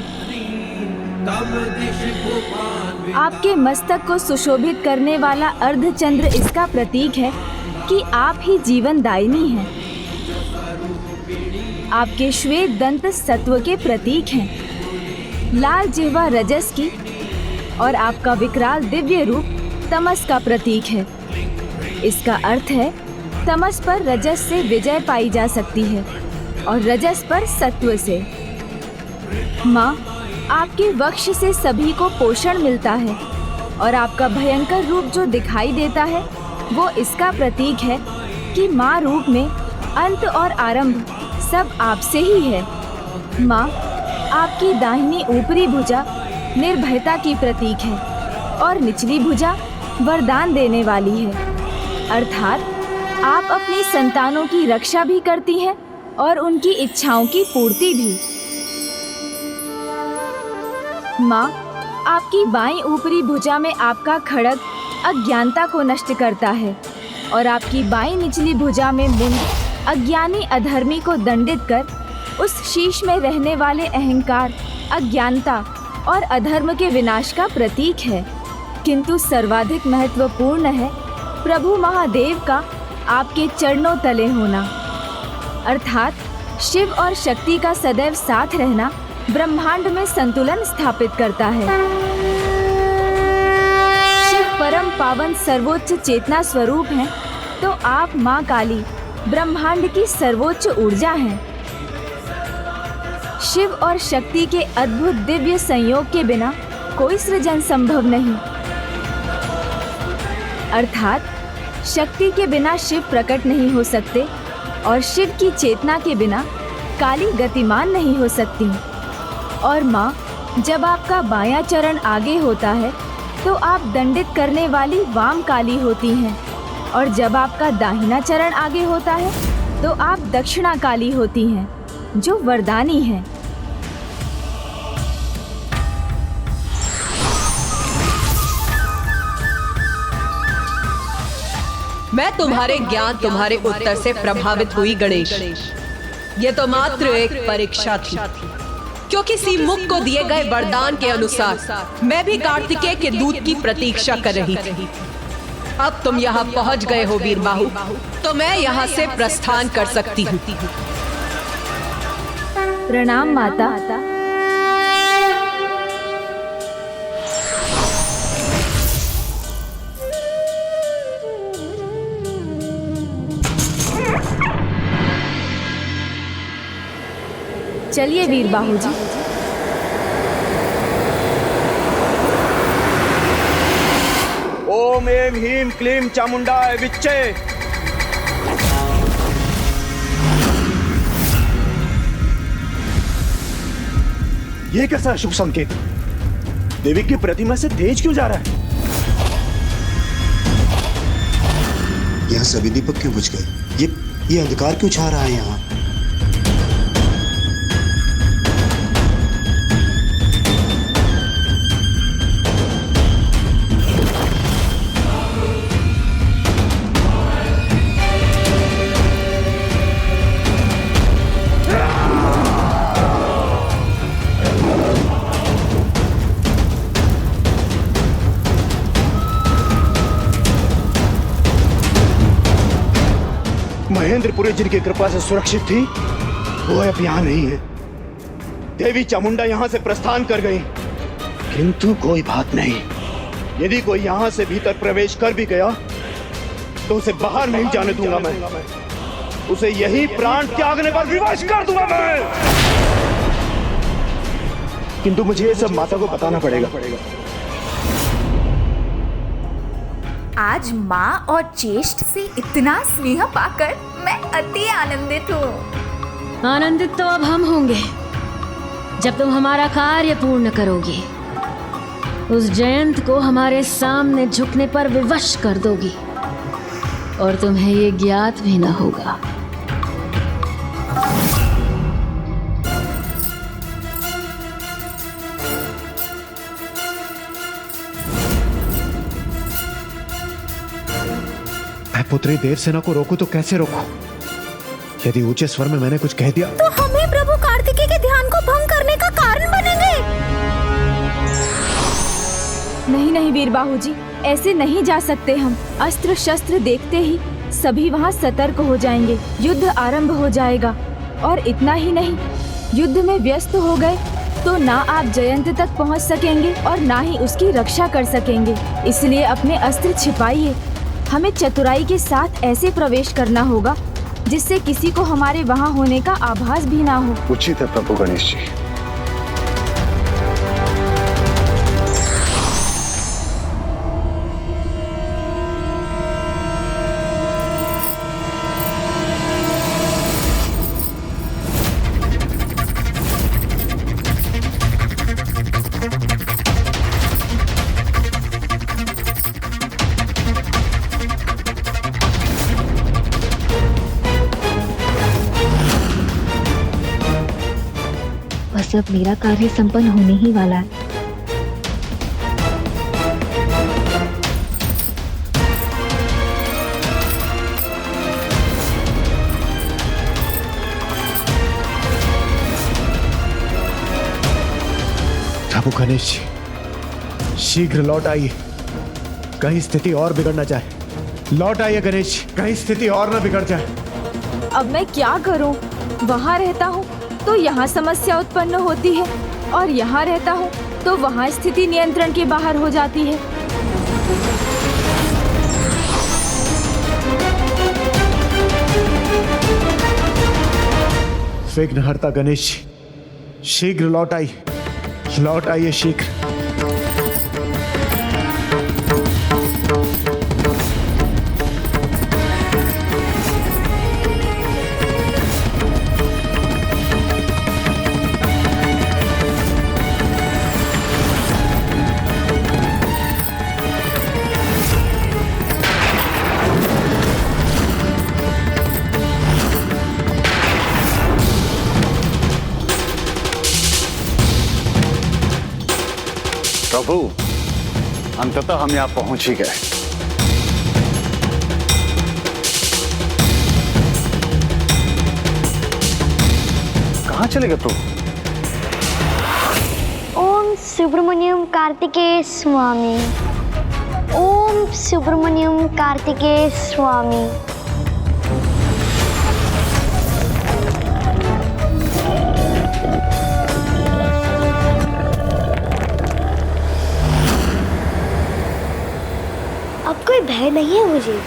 आपके मस्तक को सुशोभित करने वाला अर्धचंद्र इसका प्रतीक है कि आप ही जीवनदायिनी हैं। आपके श्वेत दंत सत्व के प्रतीक हैं। लाल जिह्वा रजस की, और आपका विकराल दिव्य रूप तमस का प्रतीक है। इसका अर्थ है तमस पर रजस से विजय पाई जा सकती है और रजस पर सत्व से। माँ, आपके वक्ष से सभी को पोषण मिलता है, और आपका भयंकर रूप जो दिखाई देता है वो इसका प्रतीक है कि माँ रूप में अंत और आरंभ सब आपसे ही है। माँ, आपकी दाहिनी ऊपरी भुजा निर्भयता की प्रतीक है, और निचली भुजा वरदान देने वाली है, अर्थात आप अपनी संतानों की रक्षा भी करती हैं और उनकी इच्छाओं की पूर्ति भी। माँ, आपकी बाईं ऊपरी भुजा में आपका खड्ग अज्ञानता को नष्ट करता है, और आपकी बाईं निचली भुजा में मुंड अज्ञानी अधर्मी को दंडित कर उस शीश में रहने वाले अहंकार, अज्ञानता और अधर्म के विनाश का प्रतीक है। किंतु सर्वाधिक महत्वपूर्ण है प्रभु महादेव का आपके चरणों तले होना, अर्थात शिव और शक्ति का सदैव साथ रहना ब्रह्मांड में संतुलन स्थापित करता है। शिव परम पावन सर्वोच्च चेतना स्वरूप हैं, तो आप माँ काली ब्रह्मांड की सर्वोच्च ऊर्जा हैं। शिव और शक्ति के अद्भुत दिव्य संयोग के बिना कोई सृजन संभव नहीं, अर्थात शक्ति के बिना शिव प्रकट नहीं हो सकते, और शिव की चेतना के बिना काली गतिमान नहीं हो सकती। और माँ, जब आपका बायां चरण आगे होता है तो आप दंडित करने वाली वाम काली होती हैं, और जब आपका दाहिना चरण आगे होता है तो आप दक्षिणा काली होती हैं, जो वरदानी हैं। मैं तुम्हारे ज्ञान, तुम्हारे उत्तर से प्रभावित हुई गणेश। ये तो मात्र एक परीक्षा थी। क्योंकि सीमुख को दिए गए वरदान के अनुसार मैं भी कार्तिकेय के दूत की प्रतीक्षा कर रही थी। अब तुम यहाँ पहुँच गए हो वीरबाहु, तो मैं यहाँ से प्रस्थान कर सकती हूँ। प्रणाम माता। चलिए वीरबाहु जी। ओम एम ह्रीम क्लीम चामुंडाय विच्चे। ये कैसा शुभ संकेत? देवी की प्रतिमा से तेज क्यों जा रहा है? यहाँ सभी दीपक क्यों बुझ गए? ये अंधकार क्यों छा रहा है यहाँ? महेंद्रपुरी जिनकी कृपा से सुरक्षित थी, वो अब यहाँ नहीं है। देवी चामुंडा यहाँ से प्रस्थान कर गई, किंतु कोई बात नहीं। यदि कोई यहाँ से भीतर प्रवेश कर भी गया तो उसे बाहर नहीं जाने दूंगा मैं। उसे यही प्राण त्यागने पर विवश कर दूंगा मैं। किंतु मुझे ये सब माता को बताना पड़ेगा। आज माँ और ज्येष्ठ से इतना स्नेह पाकर मैं अति आनंदित हूँ। आनंदित तो अब हम होंगे जब तुम हमारा कार्य पूर्ण करोगी। उस जयंत को हमारे सामने झुकने पर विवश कर दोगी और तुम्हें ये ज्ञात भी न होगा। मैं पुत्री देवसेना को रोकूं तो कैसे रोकूं? यदि ऊंचे स्वर में मैंने कुछ कह दिया तो हमें प्रभु कार्तिकेय के ध्यान को भंग करने का कारण बनेंगे। नहीं नहीं वीरबाहु जी, ऐसे नहीं जा सकते हम। अस्त्र शस्त्र देखते ही सभी वहाँ सतर्क हो जाएंगे, युद्ध आरंभ हो जाएगा। और इतना ही नहीं, युद्ध में व्यस्त हो गए तो ना आप जयंत तक पहुँच सकेंगे और ना ही उसकी रक्षा कर सकेंगे। इसलिए अपने अस्त्र छिपाइए। हमें चतुराई के साथ ऐसे प्रवेश करना होगा जिससे किसी को हमारे वहाँ होने का आभास भी ना हो। उचित है प्रभु गणेश जी। बस अब मेरा कार्य संपन्न होने ही वाला है। प्रभु गणेश जी, शीघ्र लौट आइए, कहीं स्थिति और बिगड़ न जाए। लौट आइए गणेश जी, कहीं स्थिति और न बिगड़ जाए। अब मैं क्या करूं? वहाँ रहता हूँ तो यहाँ समस्या उत्पन्न होती है और यहाँ रहता हूँ तो वहाँ स्थिति नियंत्रण के बाहर हो जाती है। विघ्नहर्ता गणेश जी, शीघ्र लौट आइए शीघ्र। प्रभु, अंततः हम यहाँ पहुंच ही गए। कहाँ चले गए प्रभु? सुब्रमण्यम कार्तिकेय स्वामी। ओम सुब्रमण्यम कार्तिकेय स्वामी। अब कोई भय नहीं है मुझे।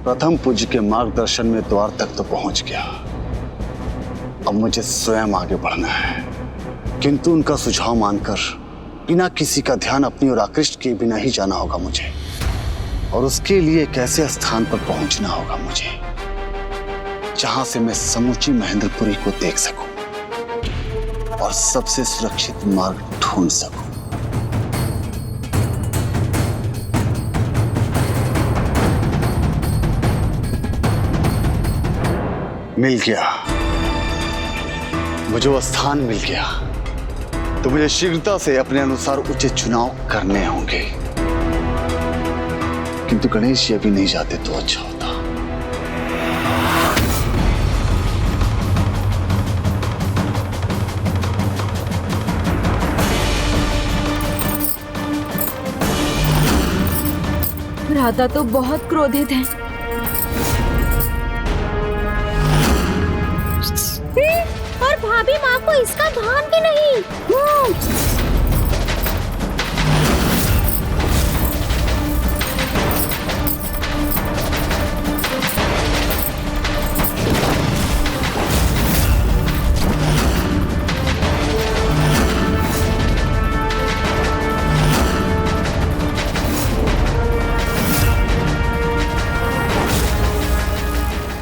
प्रथम पूज्य के मार्गदर्शन में द्वार तक तो पहुंच गया। अब मुझे स्वयं आगे बढ़ना है, किंतु उनका सुझाव मानकर बिना किसी का ध्यान अपनी ओर आकृष्ट किए बिना ही जाना होगा मुझे, और उसके लिए एक ऐसे स्थान पर पहुंचना होगा मुझे जहां से मैं समूची महेंद्रपुरी को देख सकूं और सबसे सुरक्षित मार्ग ढूंढ सकूं। मिल गया, मुझे वो स्थान मिल गया, तो मुझे शीघ्रता से अपने अनुसार उचित चुनाव करने होंगे। किंतु गणेश जी अभी नहीं जाते तो अच्छा होता। भ्राता तो बहुत क्रोधित हैं। और भाभी माँ को इसका भान भी नहीं।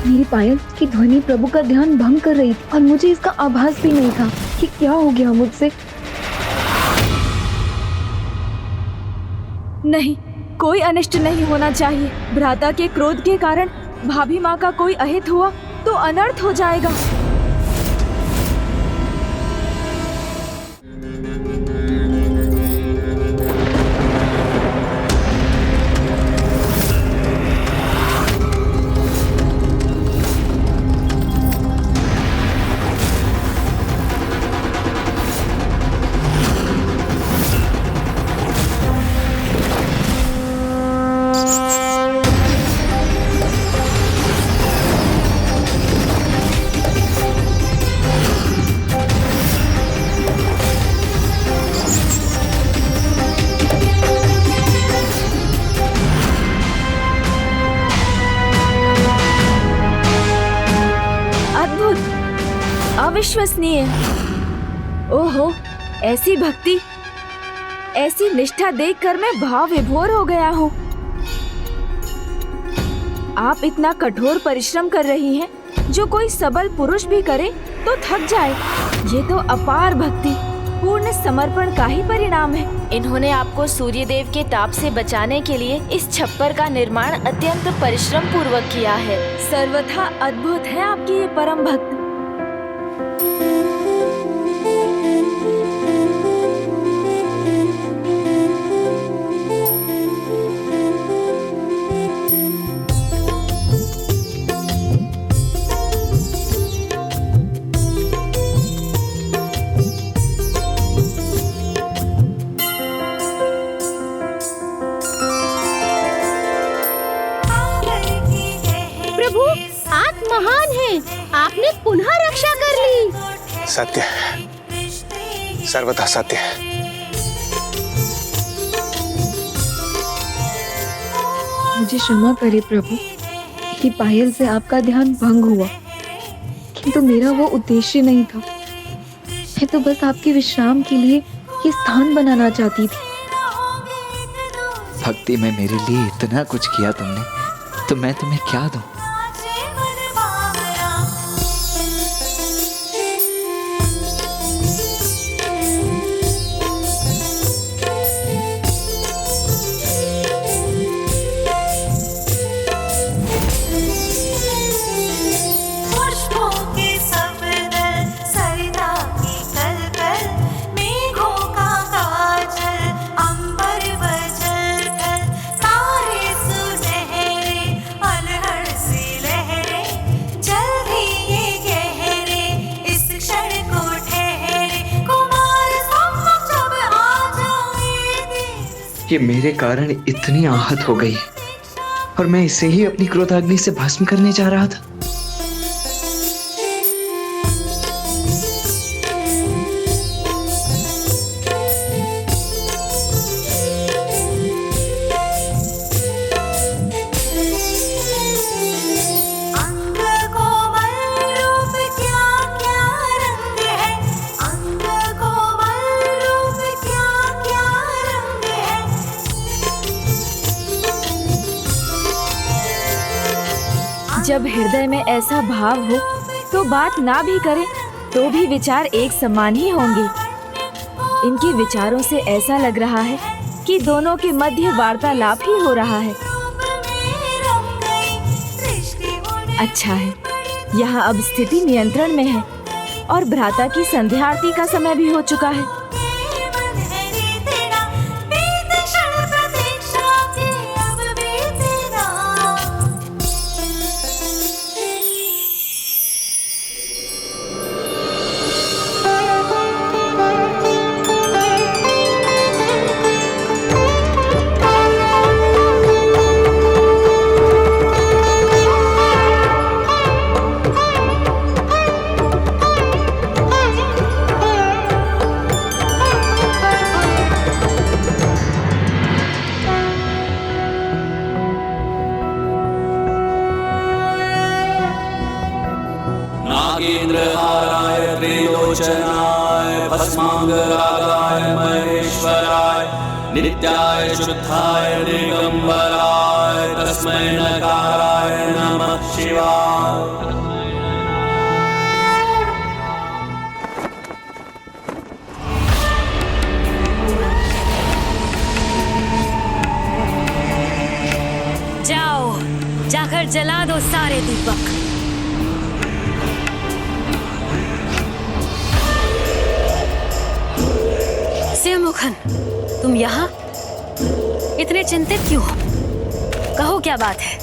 मेरी पायल की ध्वनि प्रभु का ध्यान भंग कर रही थी और मुझे इसका आभास भी नहीं था कि क्या हो गया मुझसे। नहीं, कोई अनिष्ट नहीं होना चाहिए। भ्राता के क्रोध के कारण भाभी माँ का कोई अहित हुआ तो अनर्थ हो जाएगा। अविश्वसनीय। ओहो, ऐसी भक्ति, ऐसी निष्ठा देखकर मैं भाव विभोर हो गया हूँ। आप इतना कठोर परिश्रम कर रही हैं, जो कोई सबल पुरुष भी करे तो थक जाए। ये तो अपार भक्ति, पूर्ण समर्पण का ही परिणाम है। इन्होंने आपको सूर्यदेव के ताप से बचाने के लिए इस छप्पर का निर्माण अत्यंत परिश्रम पूर्वक किया है। सर्वथा अद्भुत है आपकी ये परम भक्त। महान है, आपने पुनः रक्षा कर ली। सत्य, सर्वथा सत्य। मुझे क्षमा करे प्रभु कि पायल से आपका ध्यान भंग हुआ, किंतु मेरा वो उद्देश्य नहीं था। मैं तो बस आपके विश्राम के लिए ये स्थान बनाना चाहती थी। भक्ति में मेरे लिए इतना कुछ किया तुमने, तो मैं तुम्हें क्या दूं? अंबर ये मेरे कारण इतनी आहत हो गई और मैं इसे ही अपनी क्रोधाग्नि से भस्म करने जा रहा था। जब हृदय में ऐसा भाव हो तो बात ना भी करें तो भी विचार एक समान ही होंगे। इनके विचारों से ऐसा लग रहा है कि दोनों के मध्य वार्तालाप ही हो रहा है। अच्छा है, यहाँ अब स्थिति नियंत्रण में है और भ्राता की संध्या आरती का समय भी हो चुका है। नागेन्द्रहाराय त्रिलोचनाय भस्मांगरागाय महेश्वराय नित्याय शुद्धाय दिगंबराय तस्मै नकाराय नमः शिवाय। जाओ, जाकर जला दो सारे दीपक। शिवमुखन, तुम यहाँ इतने चिंतित क्यों हो? कहो क्या बात है?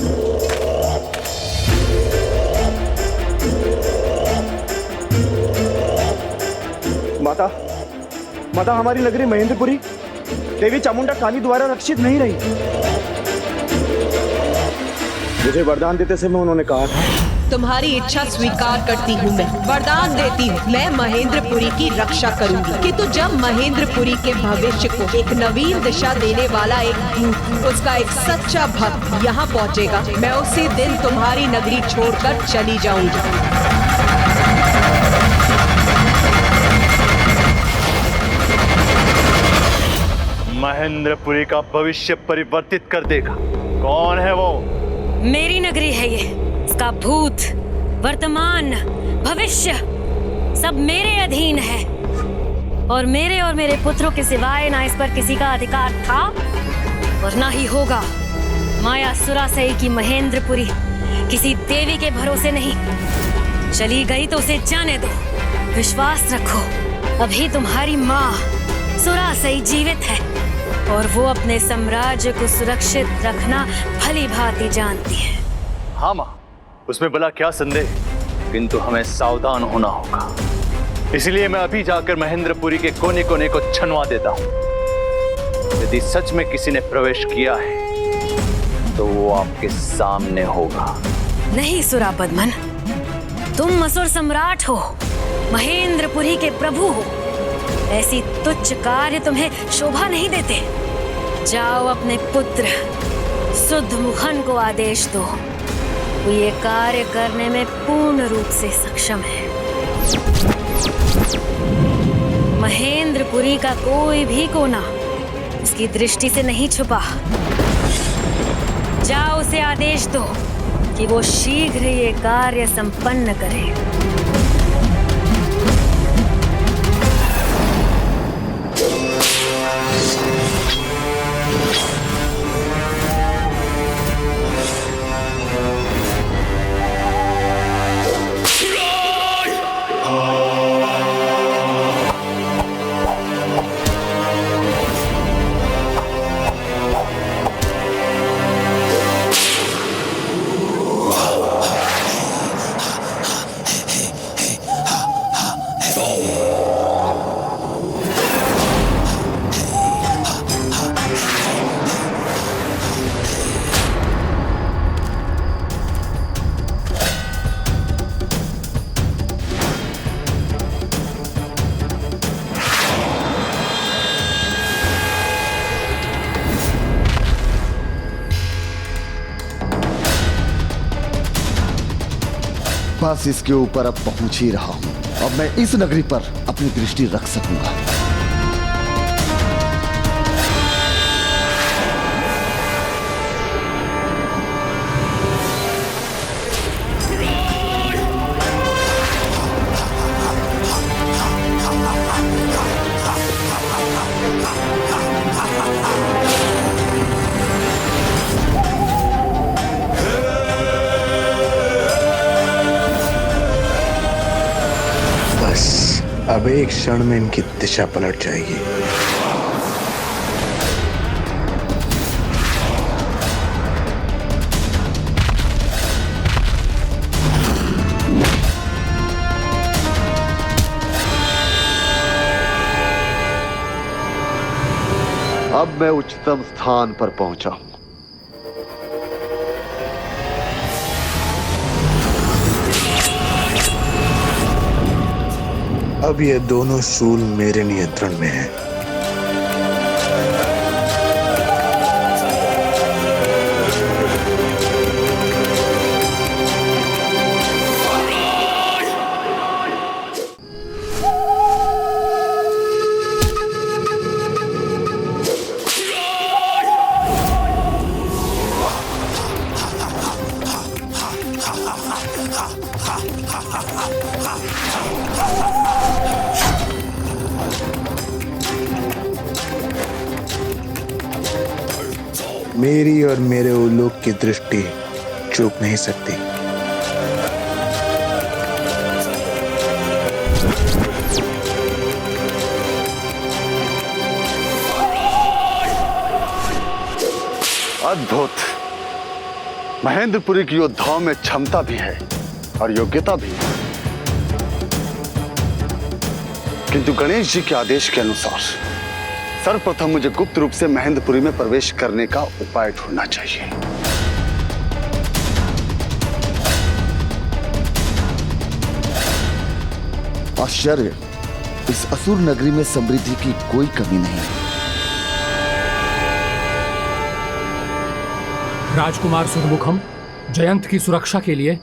माता, माता हमारी नगरी महेंद्रपुरी देवी चामुंडा काली द्वारा रक्षित नहीं रही। मुझे वरदान देते समय उन्होंने कहा था तुम्हारी इच्छा स्वीकार करती हूँ, मैं वरदान देती हूँ, मैं महेंद्रपुरी की रक्षा करूंगी। किंतु जब महेंद्रपुरी के भविष्य को एक नवीन दिशा देने वाला एक दूत, उसका एक सच्चा भक्त यहाँ पहुँचेगा, मैं उसी दिन तुम्हारी नगरी छोड़कर चली जाऊंगी। महेंद्रपुरी का भविष्य परिवर्तित कर देगा। कौन है वो? मेरी नगरी है ये, इसका भूत, वर्तमान, भविष्य सब मेरे अधीन है और मेरे पुत्रों के सिवाय ना इस पर किसी का अधिकार था और ना ही होगा। माया सुरासई की महेंद्रपुरी किसी देवी के भरोसे नहीं। चली गई तो उसे जाने दो। विश्वास रखो, अभी तुम्हारी माँ सुरासई जीवित है और वो अपने साम्राज्य को सुरक्षित रखना भली भांति जानती है। हाँ माँ, उसमें भला क्या संदेह, किंतु हमें सावधान होना होगा। इसलिए मैं अभी जाकर महेंद्रपुरी के कोने कोने को छनवा देता हूँ। यदि सच में किसी ने प्रवेश किया है तो वो आपके सामने होगा। नहीं सुरापद्मन, तुम असुर सम्राट हो, महेंद्रपुरी के प्रभु हो। ऐसी तुच्छ कार्य तुम्हें शोभा नहीं देते। जाओ अपने पुत्र सुद्धमुखन को आदेश दो, वो ये कार्य करने में पूर्ण रूप से सक्षम है। महेंद्रपुरी का कोई भी कोना उसकी दृष्टि से नहीं छुपा। जाओ उसे आदेश दो कि वो शीघ्र ये कार्य संपन्न करे। बस इसके ऊपर अब पहुंच ही रहा हूं। अब मैं इस नगरी पर अपनी दृष्टि रख सकूंगा। अब एक क्षण में इनकी दिशा पलट जाएगी। अब मैं उच्चतम स्थान पर पहुंचा हूं। अब ये दोनों शूल मेरे नियंत्रण में हैं। मेरी और मेरे उल्लूक की दृष्टि चूक नहीं सकती। अद्भुत। महेंद्रपुरी के योद्धाओं में क्षमता भी है और योग्यता भी, किंतु गणेश जी के आदेश के अनुसार सर्वप्रथम मुझे गुप्त रूप से महेंद्रपुरी में प्रवेश करने का उपाय ढूंढना चाहिए। आश्चर्य, इस असुर नगरी में समृद्धि की कोई कमी नहीं। राजकुमार सुरमुखम, जयंत की सुरक्षा के लिए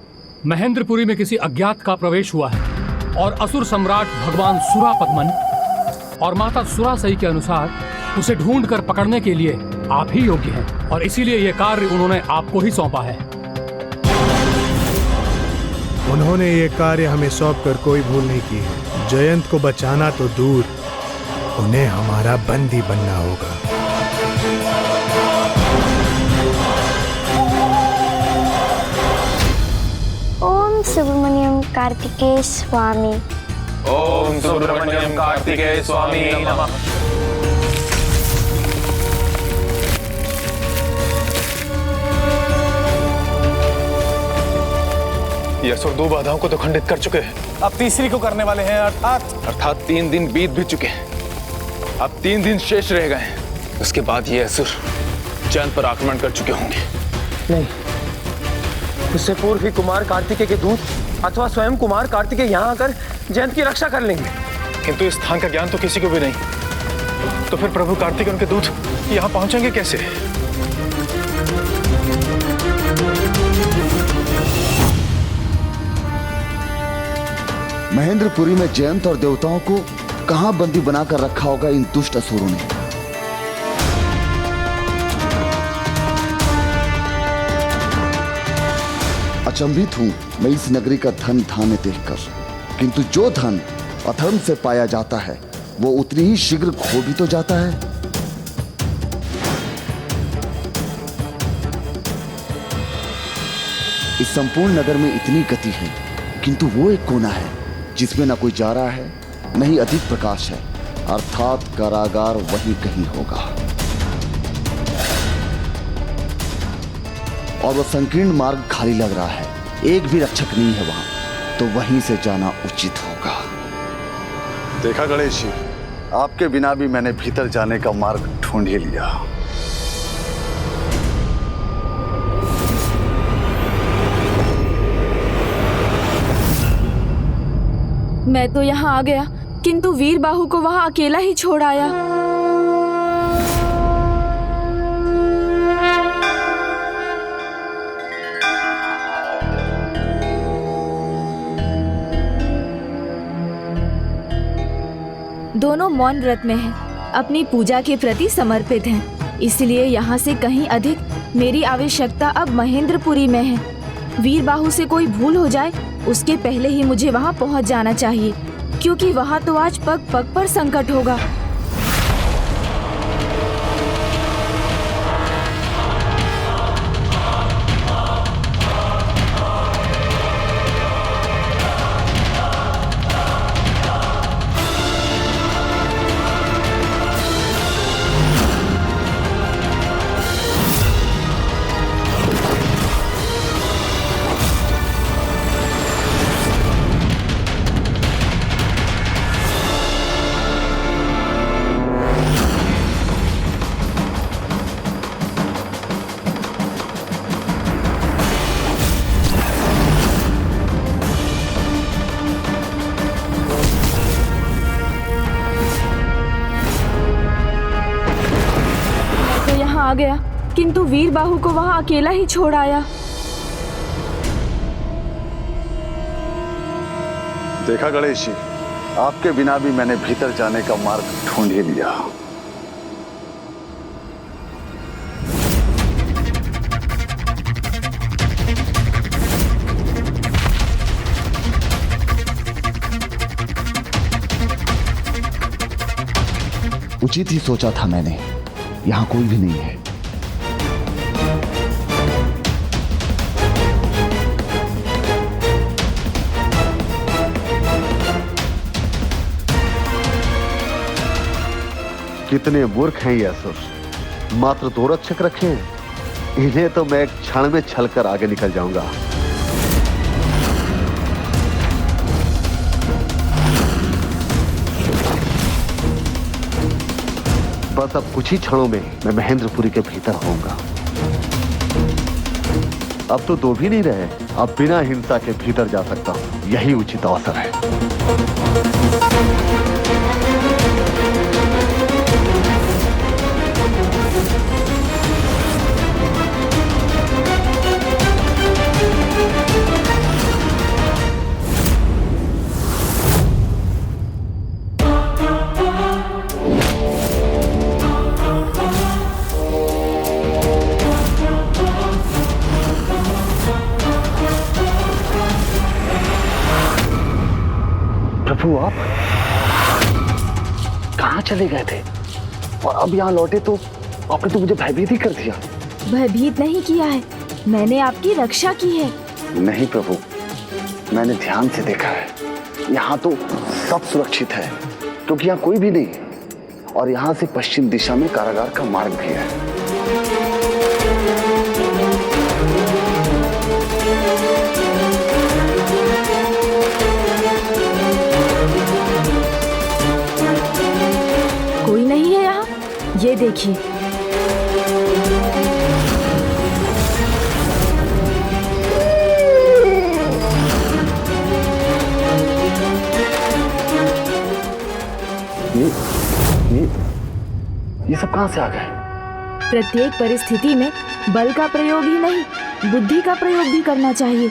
महेंद्रपुरी में किसी अज्ञात का प्रवेश हुआ है और असुर सम्राट भगवान सुरापद्मन और माता सुरासई के अनुसार उसे ढूंढकर पकड़ने के लिए आप ही योग्य हैं और इसीलिए यह कार्य उन्होंने आपको ही सौंपा है। उन्होंने ये कार्य हमें सौंपकर कोई भूल नहीं की है। जयंत को बचाना तो दूर, उन्हें हमारा बंदी बनना होगा। ओम सुब्रमण्यम कार्तिकेय स्वामी। ओम सुब्रमण्यम कार्तिकेय स्वामी नमः। ये असुर 2 बाधाओं को तो खंडित कर चुके हैं, अब तीसरी को करने वाले हैं। अर्थात 3 दिन बीत भी चुके हैं, अब 3 दिन शेष रह गए हैं। उसके बाद ये असुर जयंत पर आक्रमण कर चुके होंगे। नहीं, उससे पूर्व ही कुमार कार्तिकेय के दूत अथवा स्वयं कुमार कार्तिकेय यहाँ आकर जयंत की रक्षा कर लेंगे। किंतु इस स्थान का ज्ञान तो किसी को भी नहीं, तो फिर प्रभु कार्तिकेय उनके दूत यहाँ पहुंचेंगे कैसे? महेंद्रपुरी में जयंत और देवताओं को कहां बंदी बनाकर रखा होगा इन दुष्ट असुरों ने। अचंभित हूं मैं इस नगरी का धन धान्य देखकर, किंतु जो धन अधर्म से पाया जाता है वो उतनी ही शीघ्र खो भी तो जाता है। इस संपूर्ण नगर में इतनी गति है, किंतु वो एक कोना है जिसमें न कोई जा रहा है, न ही अधिक प्रकाश है, अर्थात कारागार वहीं कहीं होगा। और वह संकीर्ण मार्ग खाली लग रहा है, एक भी रक्षक नहीं है वहां, तो वहीं से जाना उचित होगा। देखा गणेश जी, आपके बिना भी मैंने भीतर जाने का मार्ग ढूंढ ही लिया। मैं तो यहाँ आ गया, किंतु वीर बाहु को वहाँ अकेला ही छोड़ आया। दोनों मौन व्रत में हैं, अपनी पूजा के प्रति समर्पित हैं। इसलिए यहाँ से कहीं अधिक मेरी आवश्यकता अब महेंद्रपुरी में है। वीरबाहु से कोई भूल हो जाए उसके पहले ही मुझे वहाँ पहुँच जाना चाहिए, क्योंकि वहाँ तो आज पग पग पर संकट होगा। आ गया, किंतु वीरबाहु को वहाँ अकेला ही छोड़ आया। देखा गणेश जी, आपके बिना भी मैंने भीतर जाने का मार्ग ढूंढ ही लिया। उचित ही सोचा था मैंने, यहां कोई भी नहीं है। कितने मूर्ख हैं ये असुर, मात्र 2 रक्षक रखे हैं। इन्हें तो मैं एक क्षण में छलकर आगे निकल जाऊंगा। बस अब कुछ ही क्षणों में मैं महेंद्रपुरी के भीतर होऊंगा। अब तो 2 भी नहीं रहे, अब बिना हिंसा के भीतर जा सकता हूं। यही उचित अवसर है। प्रभु, आप कहाँ चले गए थे और अब यहाँ लौटे तो आपने तो मुझे भयभीत ही कर दिया। भयभीत नहीं किया है, मैंने आपकी रक्षा की है। नहीं प्रभु, मैंने ध्यान से देखा है, यहाँ तो सब सुरक्षित है, क्योंकि यहाँ कोई भी नहीं और यहाँ से पश्चिम दिशा में कारागार का मार्ग भी है। कोई नहीं है यहाँ, ये देखिए। ये सब कहाँ से आ गए? प्रत्येक परिस्थिति में बल का प्रयोग ही नहीं, बुद्धि का प्रयोग भी करना चाहिए।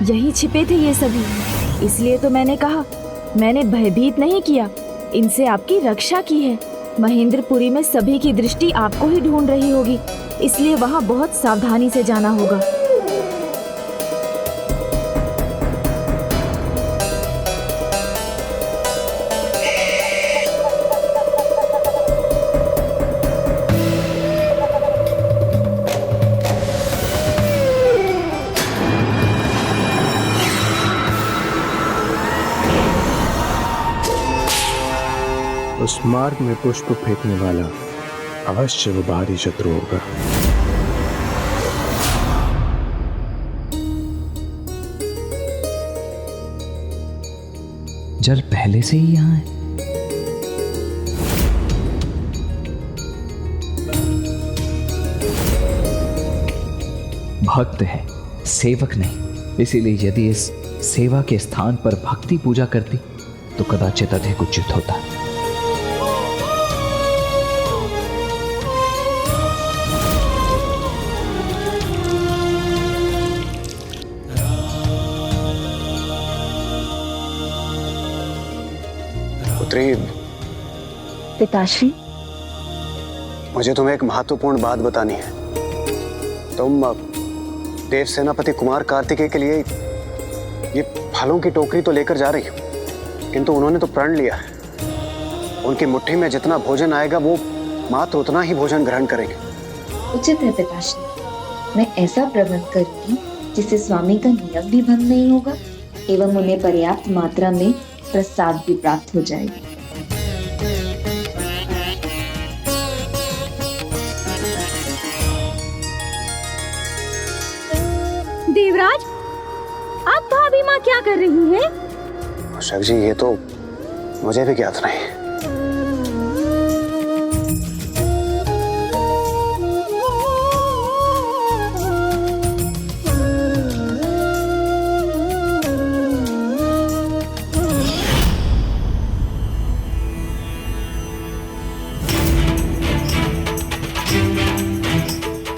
यही छिपे थे ये सभी, इसलिए तो मैंने कहा, मैंने भयभीत नहीं किया, इनसे आपकी रक्षा की है। महेंद्रपुरी में सभी की दृष्टि आपको ही ढूंढ रही होगी, इसलिए वहाँ बहुत सावधानी से जाना होगा। उस मार्ग में पुष्प फेंकने वाला अवश्य वो बाहरी शत्रु होगा। जल पहले से ही यहाँ है। भक्त है, सेवक नहीं, इसीलिए यदि इस सेवा के स्थान पर भक्ति पूजा करती तो कदाचित अधिक उचित होता। पुत्री, पिताश्री, मुझे तुम्हें एक महत्वपूर्ण बात बतानी है। तुम देव सेनापति कुमार कार्तिकेय के लिए ये फलों की टोकरी तो लेकर जा रही हो, किंतु उन्होंने तो प्रण लिया है। उनकी मुट्ठी में जितना भोजन आएगा वो मात्र उतना ही भोजन ग्रहण करेंगे। उचित है पिताश्री। मैं ऐसा प्रबंध करूंगी जिससे स्वामी का नियम भी भंग नहीं होगा एवं उन्हें पर्याप्त मात्रा में प्रसाद भी प्राप्त हो जाएगी। देवराज, अब भाभी माँ क्या कर रही है? मूषक जी, ये तो मुझे भी ज्ञात नहीं।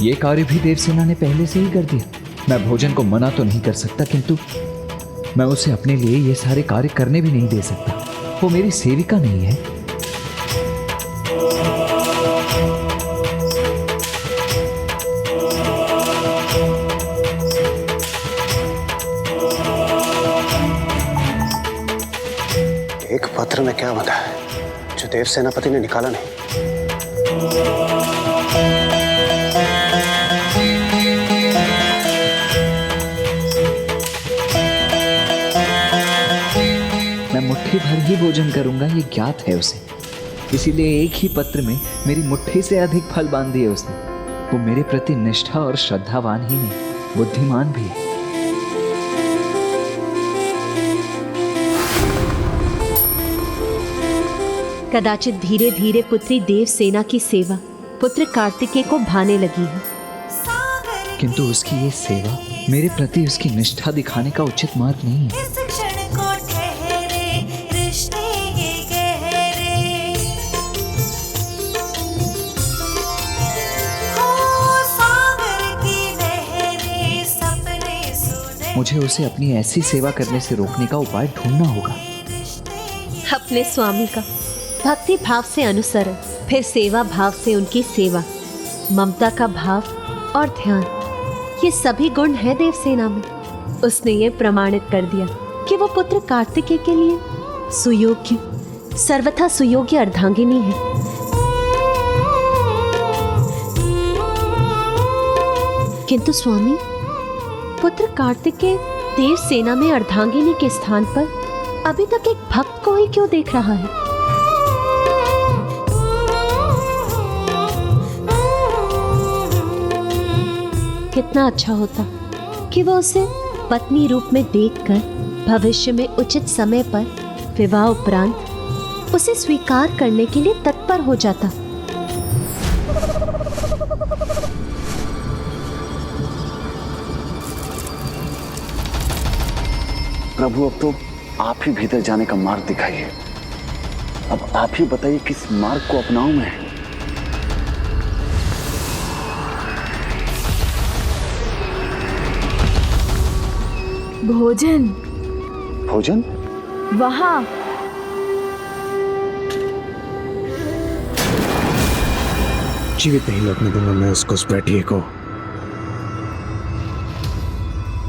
ये कार्य भी देवसेना ने पहले से ही कर दिया। मैं भोजन को मना तो नहीं कर सकता, किंतु मैं उसे अपने लिए ये सारे कार्य करने भी नहीं दे सकता। वो मेरी सेविका नहीं है। एक पत्र में क्या बंधा है जो देव सेनापति ने निकाला नहीं? मैं मुट्ठी भर ही भोजन करूंगा, ये ज्ञात है उसे। इसीलिए एक ही पत्र में मेरी मुट्ठी से अधिक फल बांध दिए उसने। वो मेरे प्रति निष्ठा और श्रद्धावान ही नहीं, बुद्धिमान भी है। कदाचित धीरे धीरे पुत्री देवसेना की सेवा पुत्र कार्तिकेय को भाने लगी है, किंतु उसकी ये सेवा मेरे प्रति उसकी निष्ठा दिखाने का उचित मार्ग नहीं है। मुझे उसे अपनी ऐसी सेवा करने से रोकने का उपाय ढूंढना होगा। अपने स्वामी का भक्ति भाव से अनुसरण, फिर सेवा भाव से उनकी सेवा, ममता का भाव और ध्यान, ये सभी गुण है देवसेना में। उसने ये प्रमाणित कर दिया कि वो पुत्र कार्तिकेय के लिए सुयोग्य, सर्वथा सुयोग्य अर्धांगिनी है। किंतु स्वामी, पुत्र कार्तिकेय देवसेना में अर्धांगिनी के स्थान पर अभी तक एक भक्त को ही क्यों देख रहा है? कितना अच्छा होता कि वो उसे पत्नी रूप में देखकर भविष्य में उचित समय पर विवाह उपरांत उसे स्वीकार करने के लिए तत्पर हो जाता। प्रभु, अब तो आप ही भीतर जाने का मार्ग दिखाइए। अब आप ही बताइए किस मार्ग को अपनाऊं मैं। भोजन। भोजन? वहां। जीवित नहीं लौटने दूंगा मैं उसको, उस बैठिए को।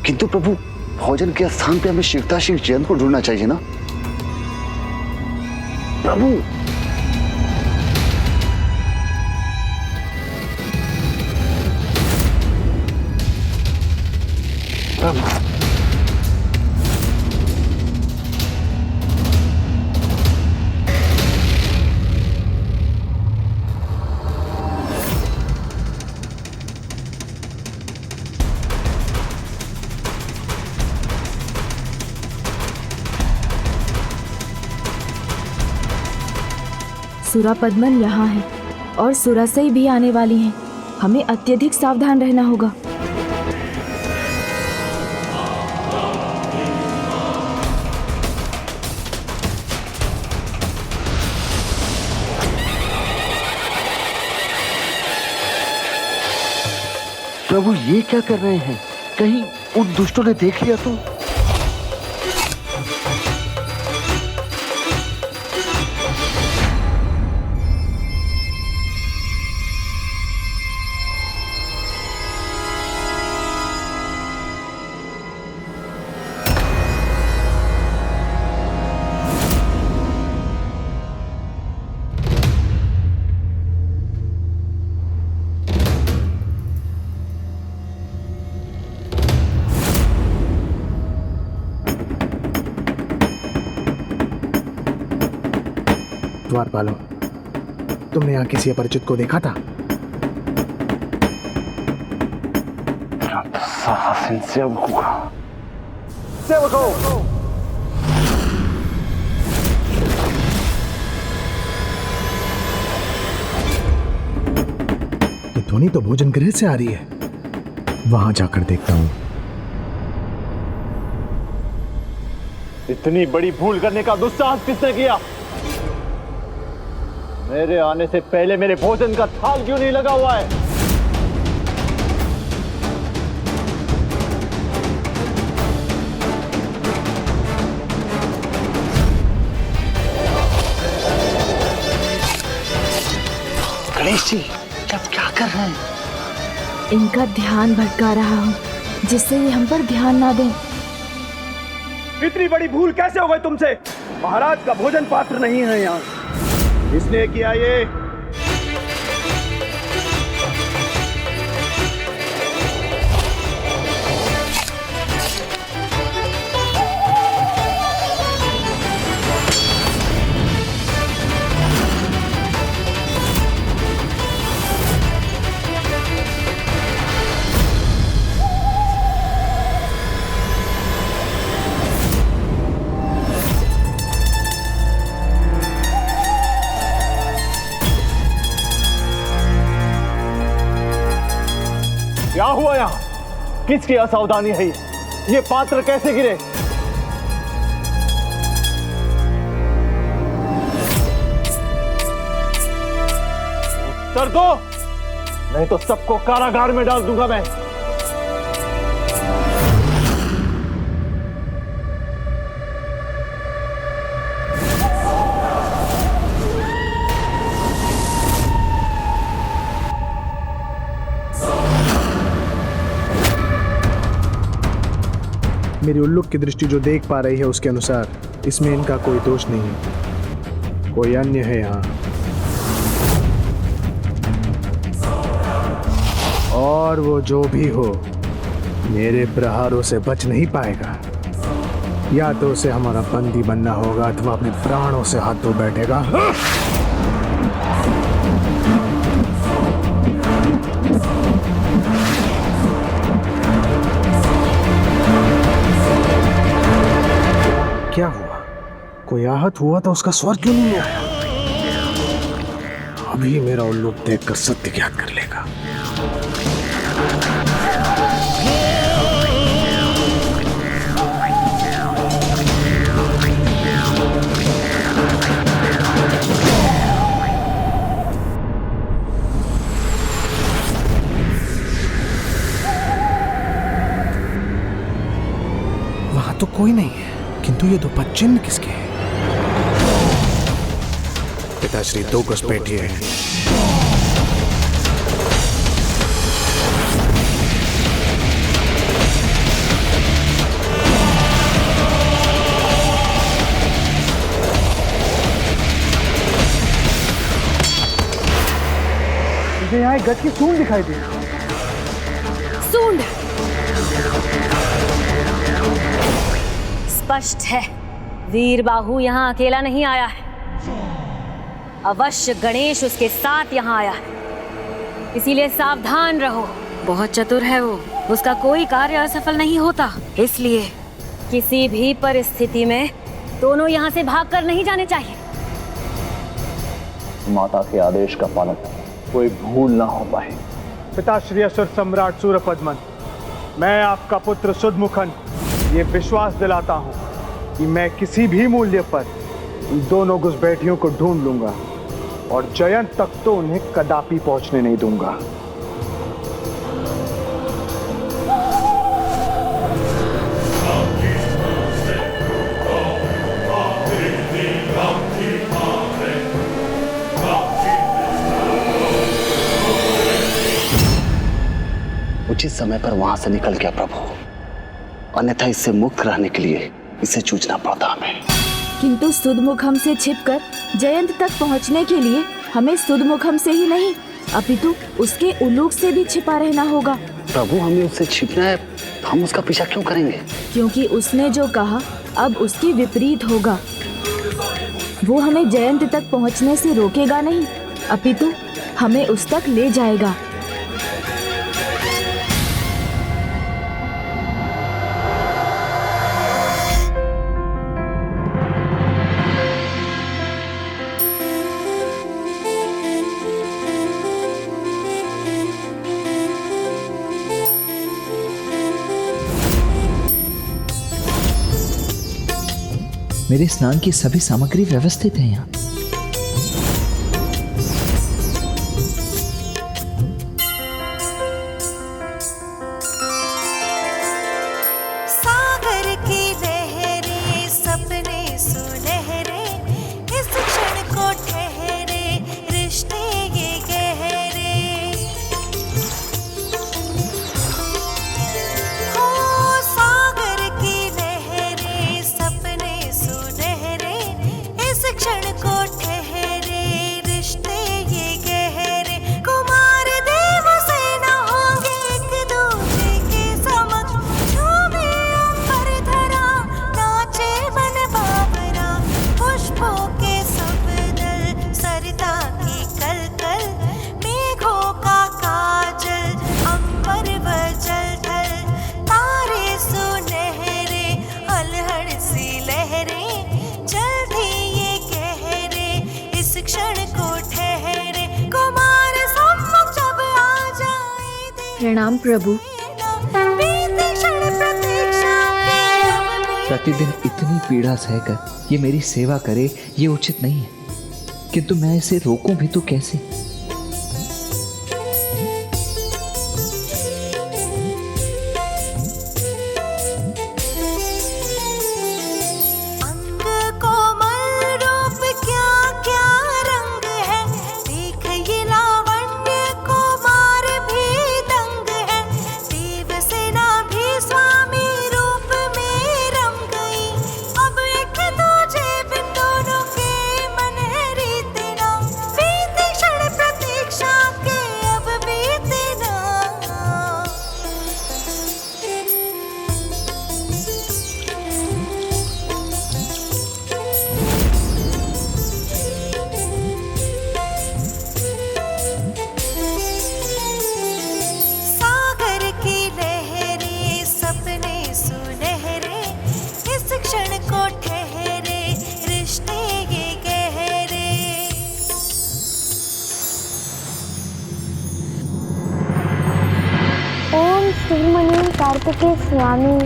किंतु प्रभु, भोजन के स्थान पे हमें शिवताशी जयंत को ढूंढना चाहिए ना प्रभु। प्रभु, सुरापद्मन यहाँ है और सुरासई भी आने वाली हैं। हमें अत्यधिक सावधान रहना होगा। प्रभु, ये क्या कर रहे हैं? कहीं उन दुष्टों ने देख लिया तो? द्वारपालों, तुमने यहाँ किसी अपरिचित को देखा था? ये ध्वनि तो भोजन गृह से आ रही है। वहां जाकर देखता हूं। इतनी बड़ी भूल करने का दुस्साहस किसने किया? मेरे आने से पहले मेरे भोजन का थाल क्यों नहीं लगा हुआ है? गणेश जी, आप क्या कर रहे हैं? इनका ध्यान भटका रहा हूँ, जिससे ये हम पर ध्यान ना दें। इतनी बड़ी भूल कैसे हो गई तुमसे? महाराज का भोजन पात्र नहीं है यहाँ। किसने किया ये? क्या हुआ यहाँ? किसकी असावधानी है ये पात्र कैसे गिरे? उत्तर दो, नहीं तो सबको कारागार में डाल दूंगा मैं। मेरी उल्लूक की दृष्टि जो देख पा रही है उसके अनुसार इसमें इनका कोई दोष नहीं है। कोई अन्य है यहाँ, और वो जो भी हो मेरे प्रहारों से बच नहीं पाएगा। या तो उसे हमारा बंदी बनना होगा अथवा अपने प्राणों से हाथ धो बैठेगा। क्या हुआ? कोई आहत हुआ तो उसका स्वर क्यों नहीं आया? अभी मेरा उल्लूक देखकर सत्य ज्ञात कर लेगा। वहां तो कोई नहीं है, किंतु ये दो चिन्ह किसके हैं? पिताश्री दो घुसपैठिए हैं। मुझे यहाँ एक गज की सूंड दिखाई दी। सूंड स्पष्ट है, वीरबाहु यहाँ अकेला नहीं आया है। अवश्य गणेश उसके साथ यहाँ आया है, इसीलिए सावधान रहो। बहुत चतुर है वो, उसका कोई कार्य असफल नहीं होता। इसलिए किसी भी परिस्थिति में दोनों यहाँ से भागकर नहीं जाने चाहिए। माता के आदेश का पालन, कोई भूल ना हो पाए। पिताश्री असुर सम्राट सूरपद्मन, मैं आपका पुत्र सुदमुखन ये विश्वास दिलाता हूँ कि मैं किसी भी मूल्य पर इन दोनों घुसपैठियों को ढूंढ लूंगा और जयंत तक तो उन्हें कदापि पहुंचने नहीं दूंगा। उचित समय पर वहां से निकल गया प्रभु, अन्यथा इससे मुक्त रहने के लिए इसे जूझना पड़ता हमें। किंतु सुदमुखम से छिपकर जयंत तक पहुंचने के लिए हमें सुदमुखम से ही नहीं अपितु उसके उल्लूक से भी छिपा रहना होगा। प्रभु, हमें उससे छिपना है, हम उसका पीछा क्यों करेंगे? क्योंकि उसने जो कहा अब उसके विपरीत होगा। वो हमें जयंत तक पहुंचने से रोकेगा नहीं, अपितु हमें उस तक ले जाएगा। मेरे स्नान की सभी सामग्री व्यवस्थित है यहाँ। सागर की लहरें सपने सुनहरे, इस क्षण को ठहरे रिश्ते ये गहरे। हो सागर की लहरें सपने सुनहरे, इस क्षण को ठहरे रिश्ते ये गहरे। कुमार देव से न होंगे एक दूजे के समक्ष, झूमे अंबर धरा नाचे बन बाबरा। पुष्पों के सब दल सरिता की कलकल, मेघों का काजल अंबर वजल थल। तारे सुनहरे अलहड़ सी लहरें, जल्दी ये गहरे इस क्षण को ठहरे। कुमार सम्मुख जब आ जाए प्रणाम प्रभु। बीते क्षण प्रतीक्षा के अब भी प्रतिदिन इतनी पीड़ा सहकर ये मेरी सेवा करे, ये उचित नहीं है, किंतु मैं इसे रोकूं भी तो कैसे? अंग कोमल रूप क्या क्या रंग है, देख ये लावण्य कुमार भी दंग है। देव सेना भी स्वामी रूप में रम गई, अब एक दूजे बिन दोनों के मन है रीतना। बीते क्षण प्रतीक्षा के अब बीते ना। सागर की लहरें सपने सुनहरे, इस क्षण को ठहरे रिश्ते ये गहरे। ओम श्रीमणि कार्तिकेय स्वामी,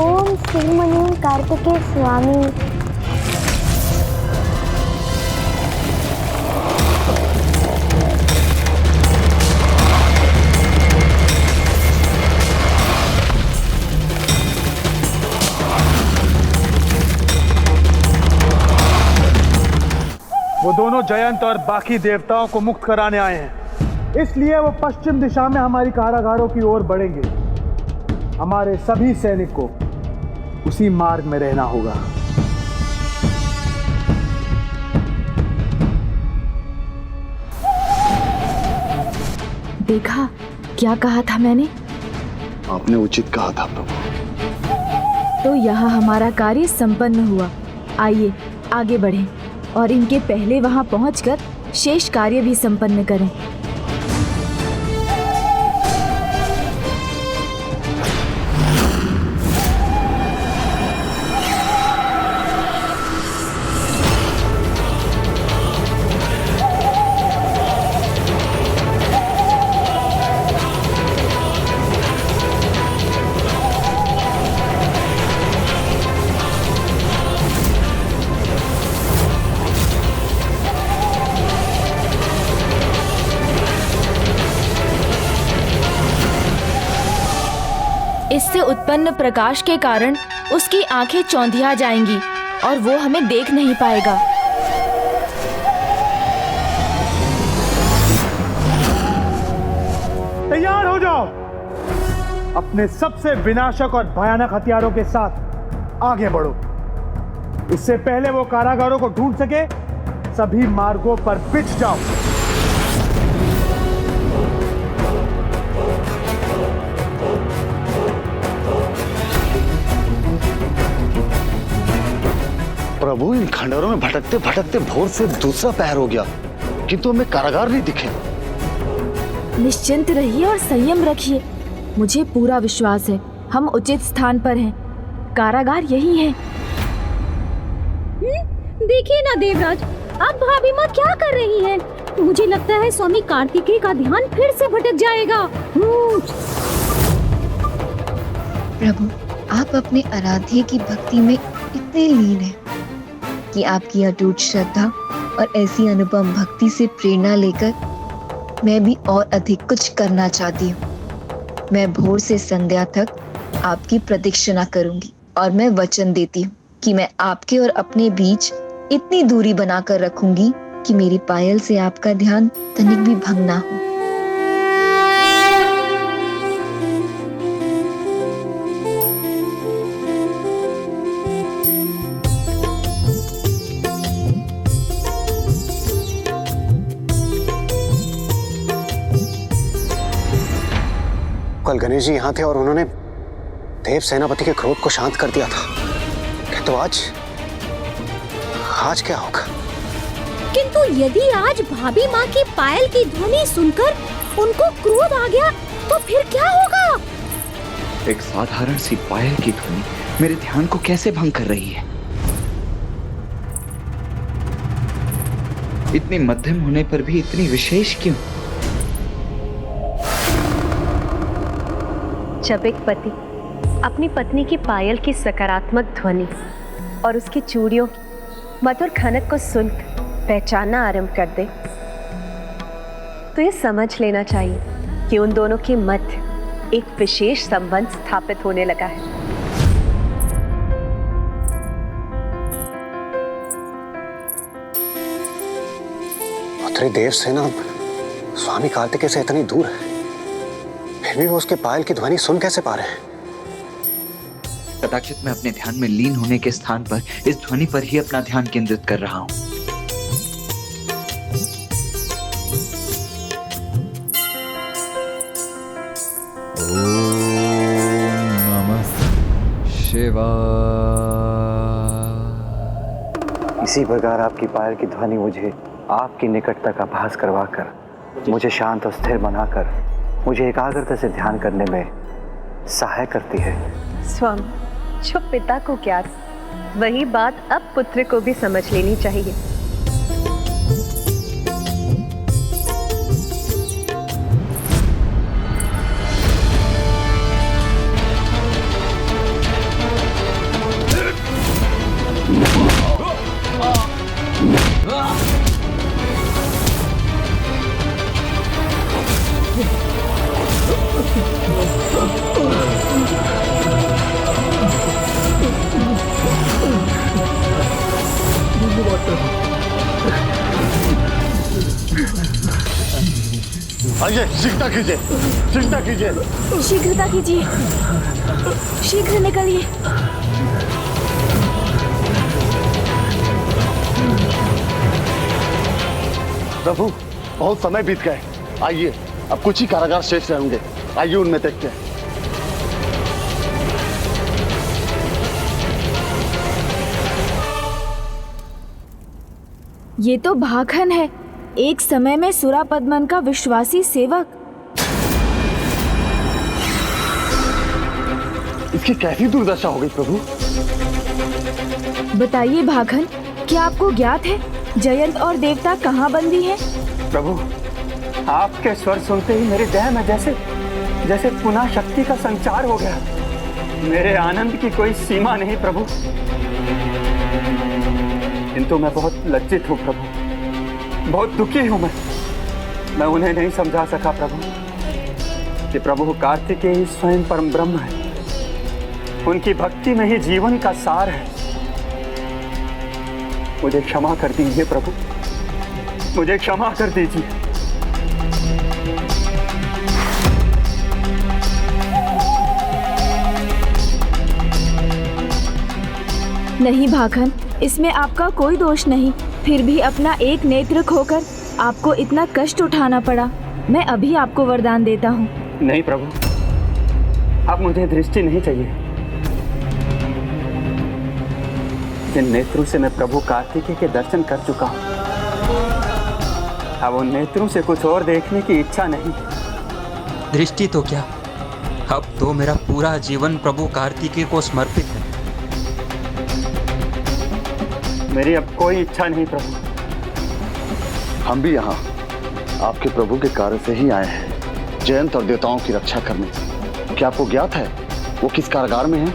ओम श्रीमणि कार्तिकेय स्वामी। वो दोनों जयंत और बाकी देवताओं को मुक्त कराने आए हैं, इसलिए वो पश्चिम दिशा में हमारी कारागारों की ओर बढ़ेंगे। हमारे सभी सैनिक को उसी मार्ग में रहना होगा। देखा क्या कहा था मैंने? आपने उचित कहा था प्रभु। तो यहाँ हमारा कार्य संपन्न हुआ। आइए आगे बढ़ें और इनके पहले वहाँ पहुँचकर शेष कार्य भी संपन्न करें। इससे उत्पन्न प्रकाश के कारण उसकी आंखें चौंधिया जाएंगी और वो हमें देख नहीं पाएगा। तैयार हो जाओ, अपने सबसे विनाशक और भयानक हथियारों के साथ आगे बढ़ो। इससे पहले वो कारागारों को ढूंढ सके, सभी मार्गों पर बिछ जाओ। प्रभु, इन खंडहरों में भटकते भटकते भोर से दूसरा पहर हो गया, किंतु हमें कारागार नहीं दिखे। निश्चिंत रहिए और संयम रखिए। मुझे पूरा विश्वास है हम उचित स्थान पर हैं। कारागार यही है। देखिए ना देवराज, अब भाभी माँ क्या कर रही है? मुझे लगता है स्वामी कार्तिकेय का ध्यान फिर से भटक जाएगा। प्रभु, आप अपने आराध्य की भक्ति में इतने लीन हैं कि आपकी अटूट श्रद्धा और ऐसी अनुपम भक्ति से प्रेरणा लेकर मैं भी और अधिक कुछ करना चाहती हूँ। मैं भोर से संध्या तक आपकी प्रतीक्षा करूंगी और मैं वचन देती हूँ कि मैं आपके और अपने बीच इतनी दूरी बनाकर रखूंगी कि मेरी पायल से आपका ध्यान तनिक भी भंग ना हो। कल गणेश जी यहाँ थे और उन्होंने देव सेनापति के क्रोध को शांत कर दिया था। तो आज क्या होगा? किंतु यदि आज भाभी माँ की पायल की ध्वनि सुनकर उनको क्रोध आ गया तो फिर क्या होगा? एक साधारण सी पायल की ध्वनि मेरे ध्यान को कैसे भंग कर रही है? इतनी मध्यम होने पर भी इतनी विशेष क्यों? जब एक पति अपनी पत्नी की पायल की सकारात्मक ध्वनि और उसकी चूड़ियों की मधुर खनक को सुनकर पहचानना आरंभ कर दे, तो ये समझ लेना चाहिए कि उन दोनों के मध्य एक विशेष संबंध स्थापित होने लगा है। पुत्री देवसेना स्वामी कार्तिकेय से इतनी दूर है, फिर भी वो उसके पायल की ध्वनि सुन कैसे पा रहे हैं? कदाचित मैं अपने ध्यान में लीन होने के स्थान पर इस ध्वनि पर ही अपना ध्यान केंद्रित कर रहा हूं। ओम नमः शिवाय। इसी प्रकार आपकी पायल की ध्वनि मुझे आपकी निकटता का आभास करवाकर, मुझे शांत और स्थिर बनाकर, मुझे एकाग्रता से ध्यान करने में सहाय करती है। स्वामी, जो पिता को ज्ञात वही बात अब पुत्र को भी समझ लेनी चाहिए। आइए, शीघ्रता कीजिए, शीघ्रता कीजिए। शीघ्रता कीजिए, शीघ्र निकलिए। प्रभु, बहुत समय बीत गए। आइए, अब कुछ ही कारागार शेष रहेंगे। आइए उनमें देखते हैं। ये तो भाखन है, एक समय में सुरापद्मन का विश्वासी सेवक। इसकी कैसी दुर्दशा हो गई प्रभु? बताइए भाखन, क्या आपको ज्ञात है जयंत और देवता कहाँ बंदी हैं? प्रभु, आपके स्वर सुनते ही मेरे देह में जैसे पुनः शक्ति का संचार हो गया। मेरे आनंद की कोई सीमा नहीं प्रभु, किंतु मैं बहुत लज्जित हूँ प्रभु, बहुत दुखी हूँ मैं उन्हें नहीं समझा सका प्रभु कि प्रभु कार्तिकेय ही स्वयं परम ब्रह्म है, उनकी भक्ति में ही जीवन का सार है। मुझे क्षमा कर दीजिए प्रभु, मुझे क्षमा कर दीजिए। नहीं भाखन, इसमें आपका कोई दोष नहीं, फिर भी अपना एक नेत्र खोकर आपको इतना कष्ट उठाना पड़ा। मैं अभी आपको वरदान देता हूँ। नहीं प्रभु, अब मुझे दृष्टि नहीं चाहिए। जिन नेत्रों से मैं प्रभु कार्तिकेय के दर्शन कर चुका हूँ, अब उन नेत्रों से कुछ और देखने की इच्छा नहीं। दृष्टि तो क्या, अब तो मेरा पूरा जीवन प्रभु कार्तिकेय को समर्पित है। मेरी अब कोई इच्छा नहीं प्रभु। हम भी यहाँ आपके प्रभु के कार्य से ही आए हैं, जयंत और देवताओं की रक्षा करने। क्या आपको ज्ञात है वो किस कारागार में है?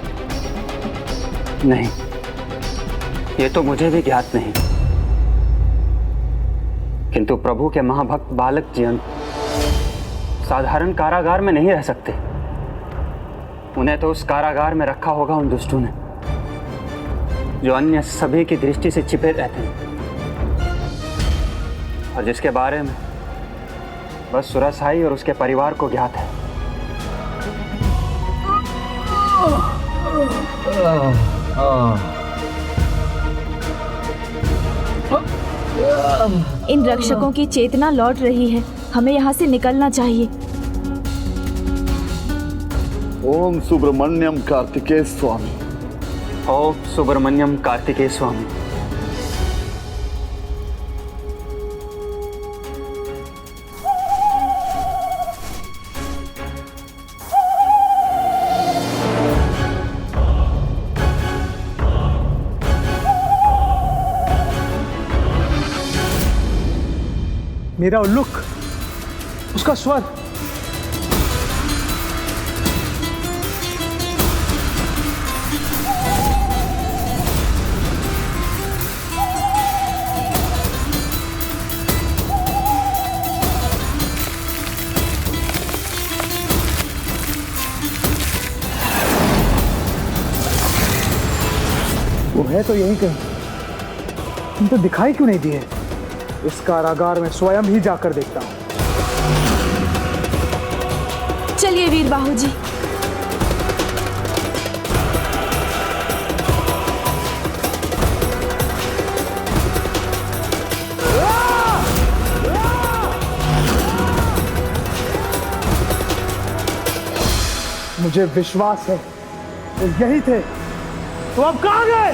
नहीं, ये तो मुझे भी ज्ञात नहीं, किंतु प्रभु के महाभक्त बालक जयंत साधारण कारागार में नहीं रह सकते। उन्हें तो उस कारागार में रखा होगा उन दुष्टों ने, जो अन्य सभी की दृष्टि से छिपे रहते हैं और जिसके बारे में बस सुरसाई और उसके परिवार को ज्ञात है। इन रक्षकों की चेतना लौट रही है, हमें यहाँ से निकलना चाहिए। ओम सुब्रमण्यम कार्तिकेय स्वामी। ओम सुब्रमण्यम कार्तिकेय स्वामी। मेरा उल्लुक, उसका स्वर, वो है तो यहीं कहीं, किंतु दिखाई क्यों नहीं दिए? इस कारागार में स्वयं ही जाकर देखता हूं। चलिए वीरबाहु जी। मुझे विश्वास है वो यही थे, तो अब कहां गए?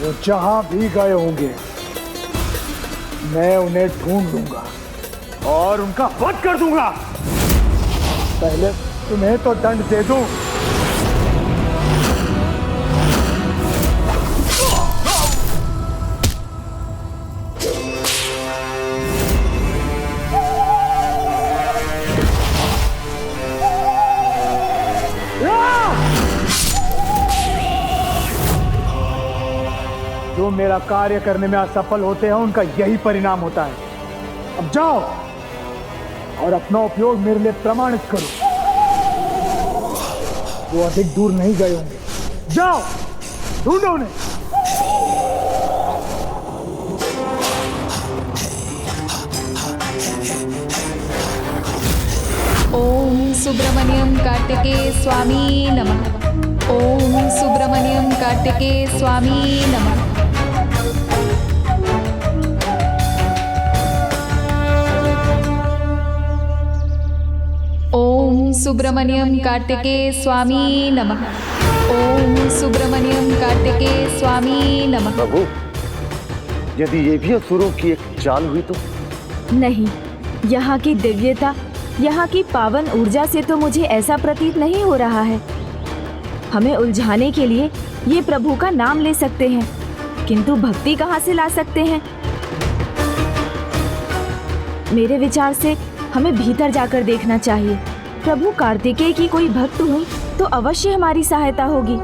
वो जहां भी गए होंगे मैं उन्हें ढूंढ लूंगा और उनका वध कर दूंगा। पहले तुम्हें तो दंड दे दूं। जो मेरा कार्य करने में असफल होते हैं उनका यही परिणाम होता है। अब जाओ और अपना उपयोग मेरे लिए प्रमाणित करो। वो अधिक दूर नहीं गए होंगे, जाओ ढूंढो उन्हें। ओम सुब्रमण्यम कार्तिकेय स्वामी नमः। ओम सुब्रमण्यम कार्तिकेय स्वामी नमः। ओम सुब्रमण्यम कार्तिकेय स्वामी नमः। ओम सुब्रमण्यम कार्तिकेय स्वामी नमः। प्रभु, यदि ये भी असुरों की एक चाल हुई तो? नहीं, यहाँ की दिव्यता, यहाँ की पावन ऊर्जा से तो मुझे ऐसा प्रतीत नहीं हो रहा है। हमें उलझाने के लिए ये प्रभु का नाम ले सकते हैं, किंतु भक्ति कहाँ से ला सकते हैं? मेरे विचार से हमें भीतर जाकर देखना चाहिए। प्रभु कार्तिकेय की कोई भक्त हुई तो अवश्य हमारी सहायता होगी।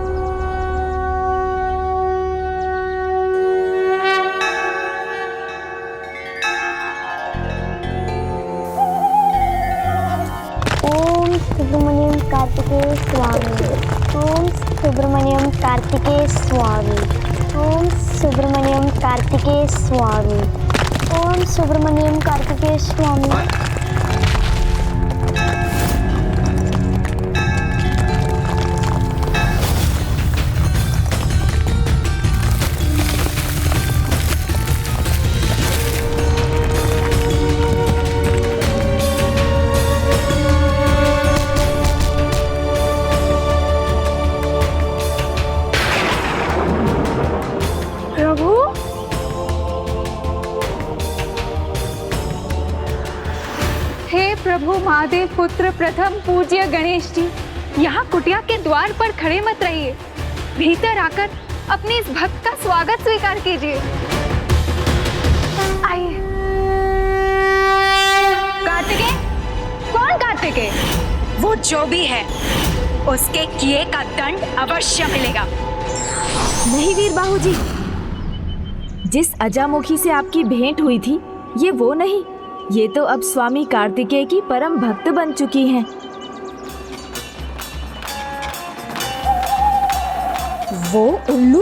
ओम सुब्रमण्यम कार्तिकेय स्वामी। ओम सुब्रमण्यम कार्तिकेय स्वामी। ओम सुब्रमण्यम कार्तिकेय स्वामी। ओम सुब्रमण्यम कार्तिकेय स्वामी। प्रभु महादेव पुत्र प्रथम पूज्य गणेश जी, यहाँ कुटिया के द्वार पर खड़े मत रहिए, भीतर आकर अपने इस भक्त का स्वागत स्वीकार कीजिए। आइए। कार्तिकेय? कौन कार्तिकेय? वो जो भी है, उसके किए का दंड अवश्य मिलेगा। नहीं वीर बाहू जी, जिस अजामुखी से आपकी भेंट हुई थी, ये वो नहीं। ये तो अब स्वामी कार्तिकेय की परम भक्त बन चुकी हैं। वो उल्लू?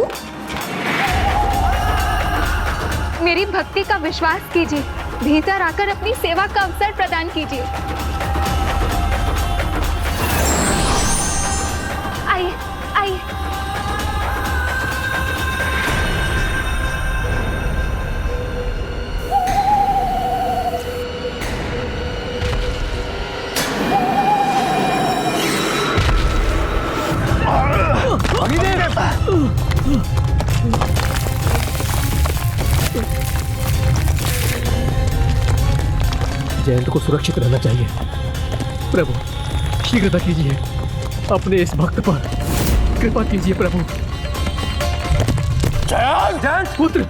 मेरी भक्ति का विश्वास कीजिए, भीतर आकर अपनी सेवा का अवसर प्रदान कीजिए। आइए, आइए। जयंत को सुरक्षित रहना चाहिए। प्रभु शीघ्रता कीजिए, अपने इस भक्त पर कृपा कीजिए प्रभु। जयंत! पुत्र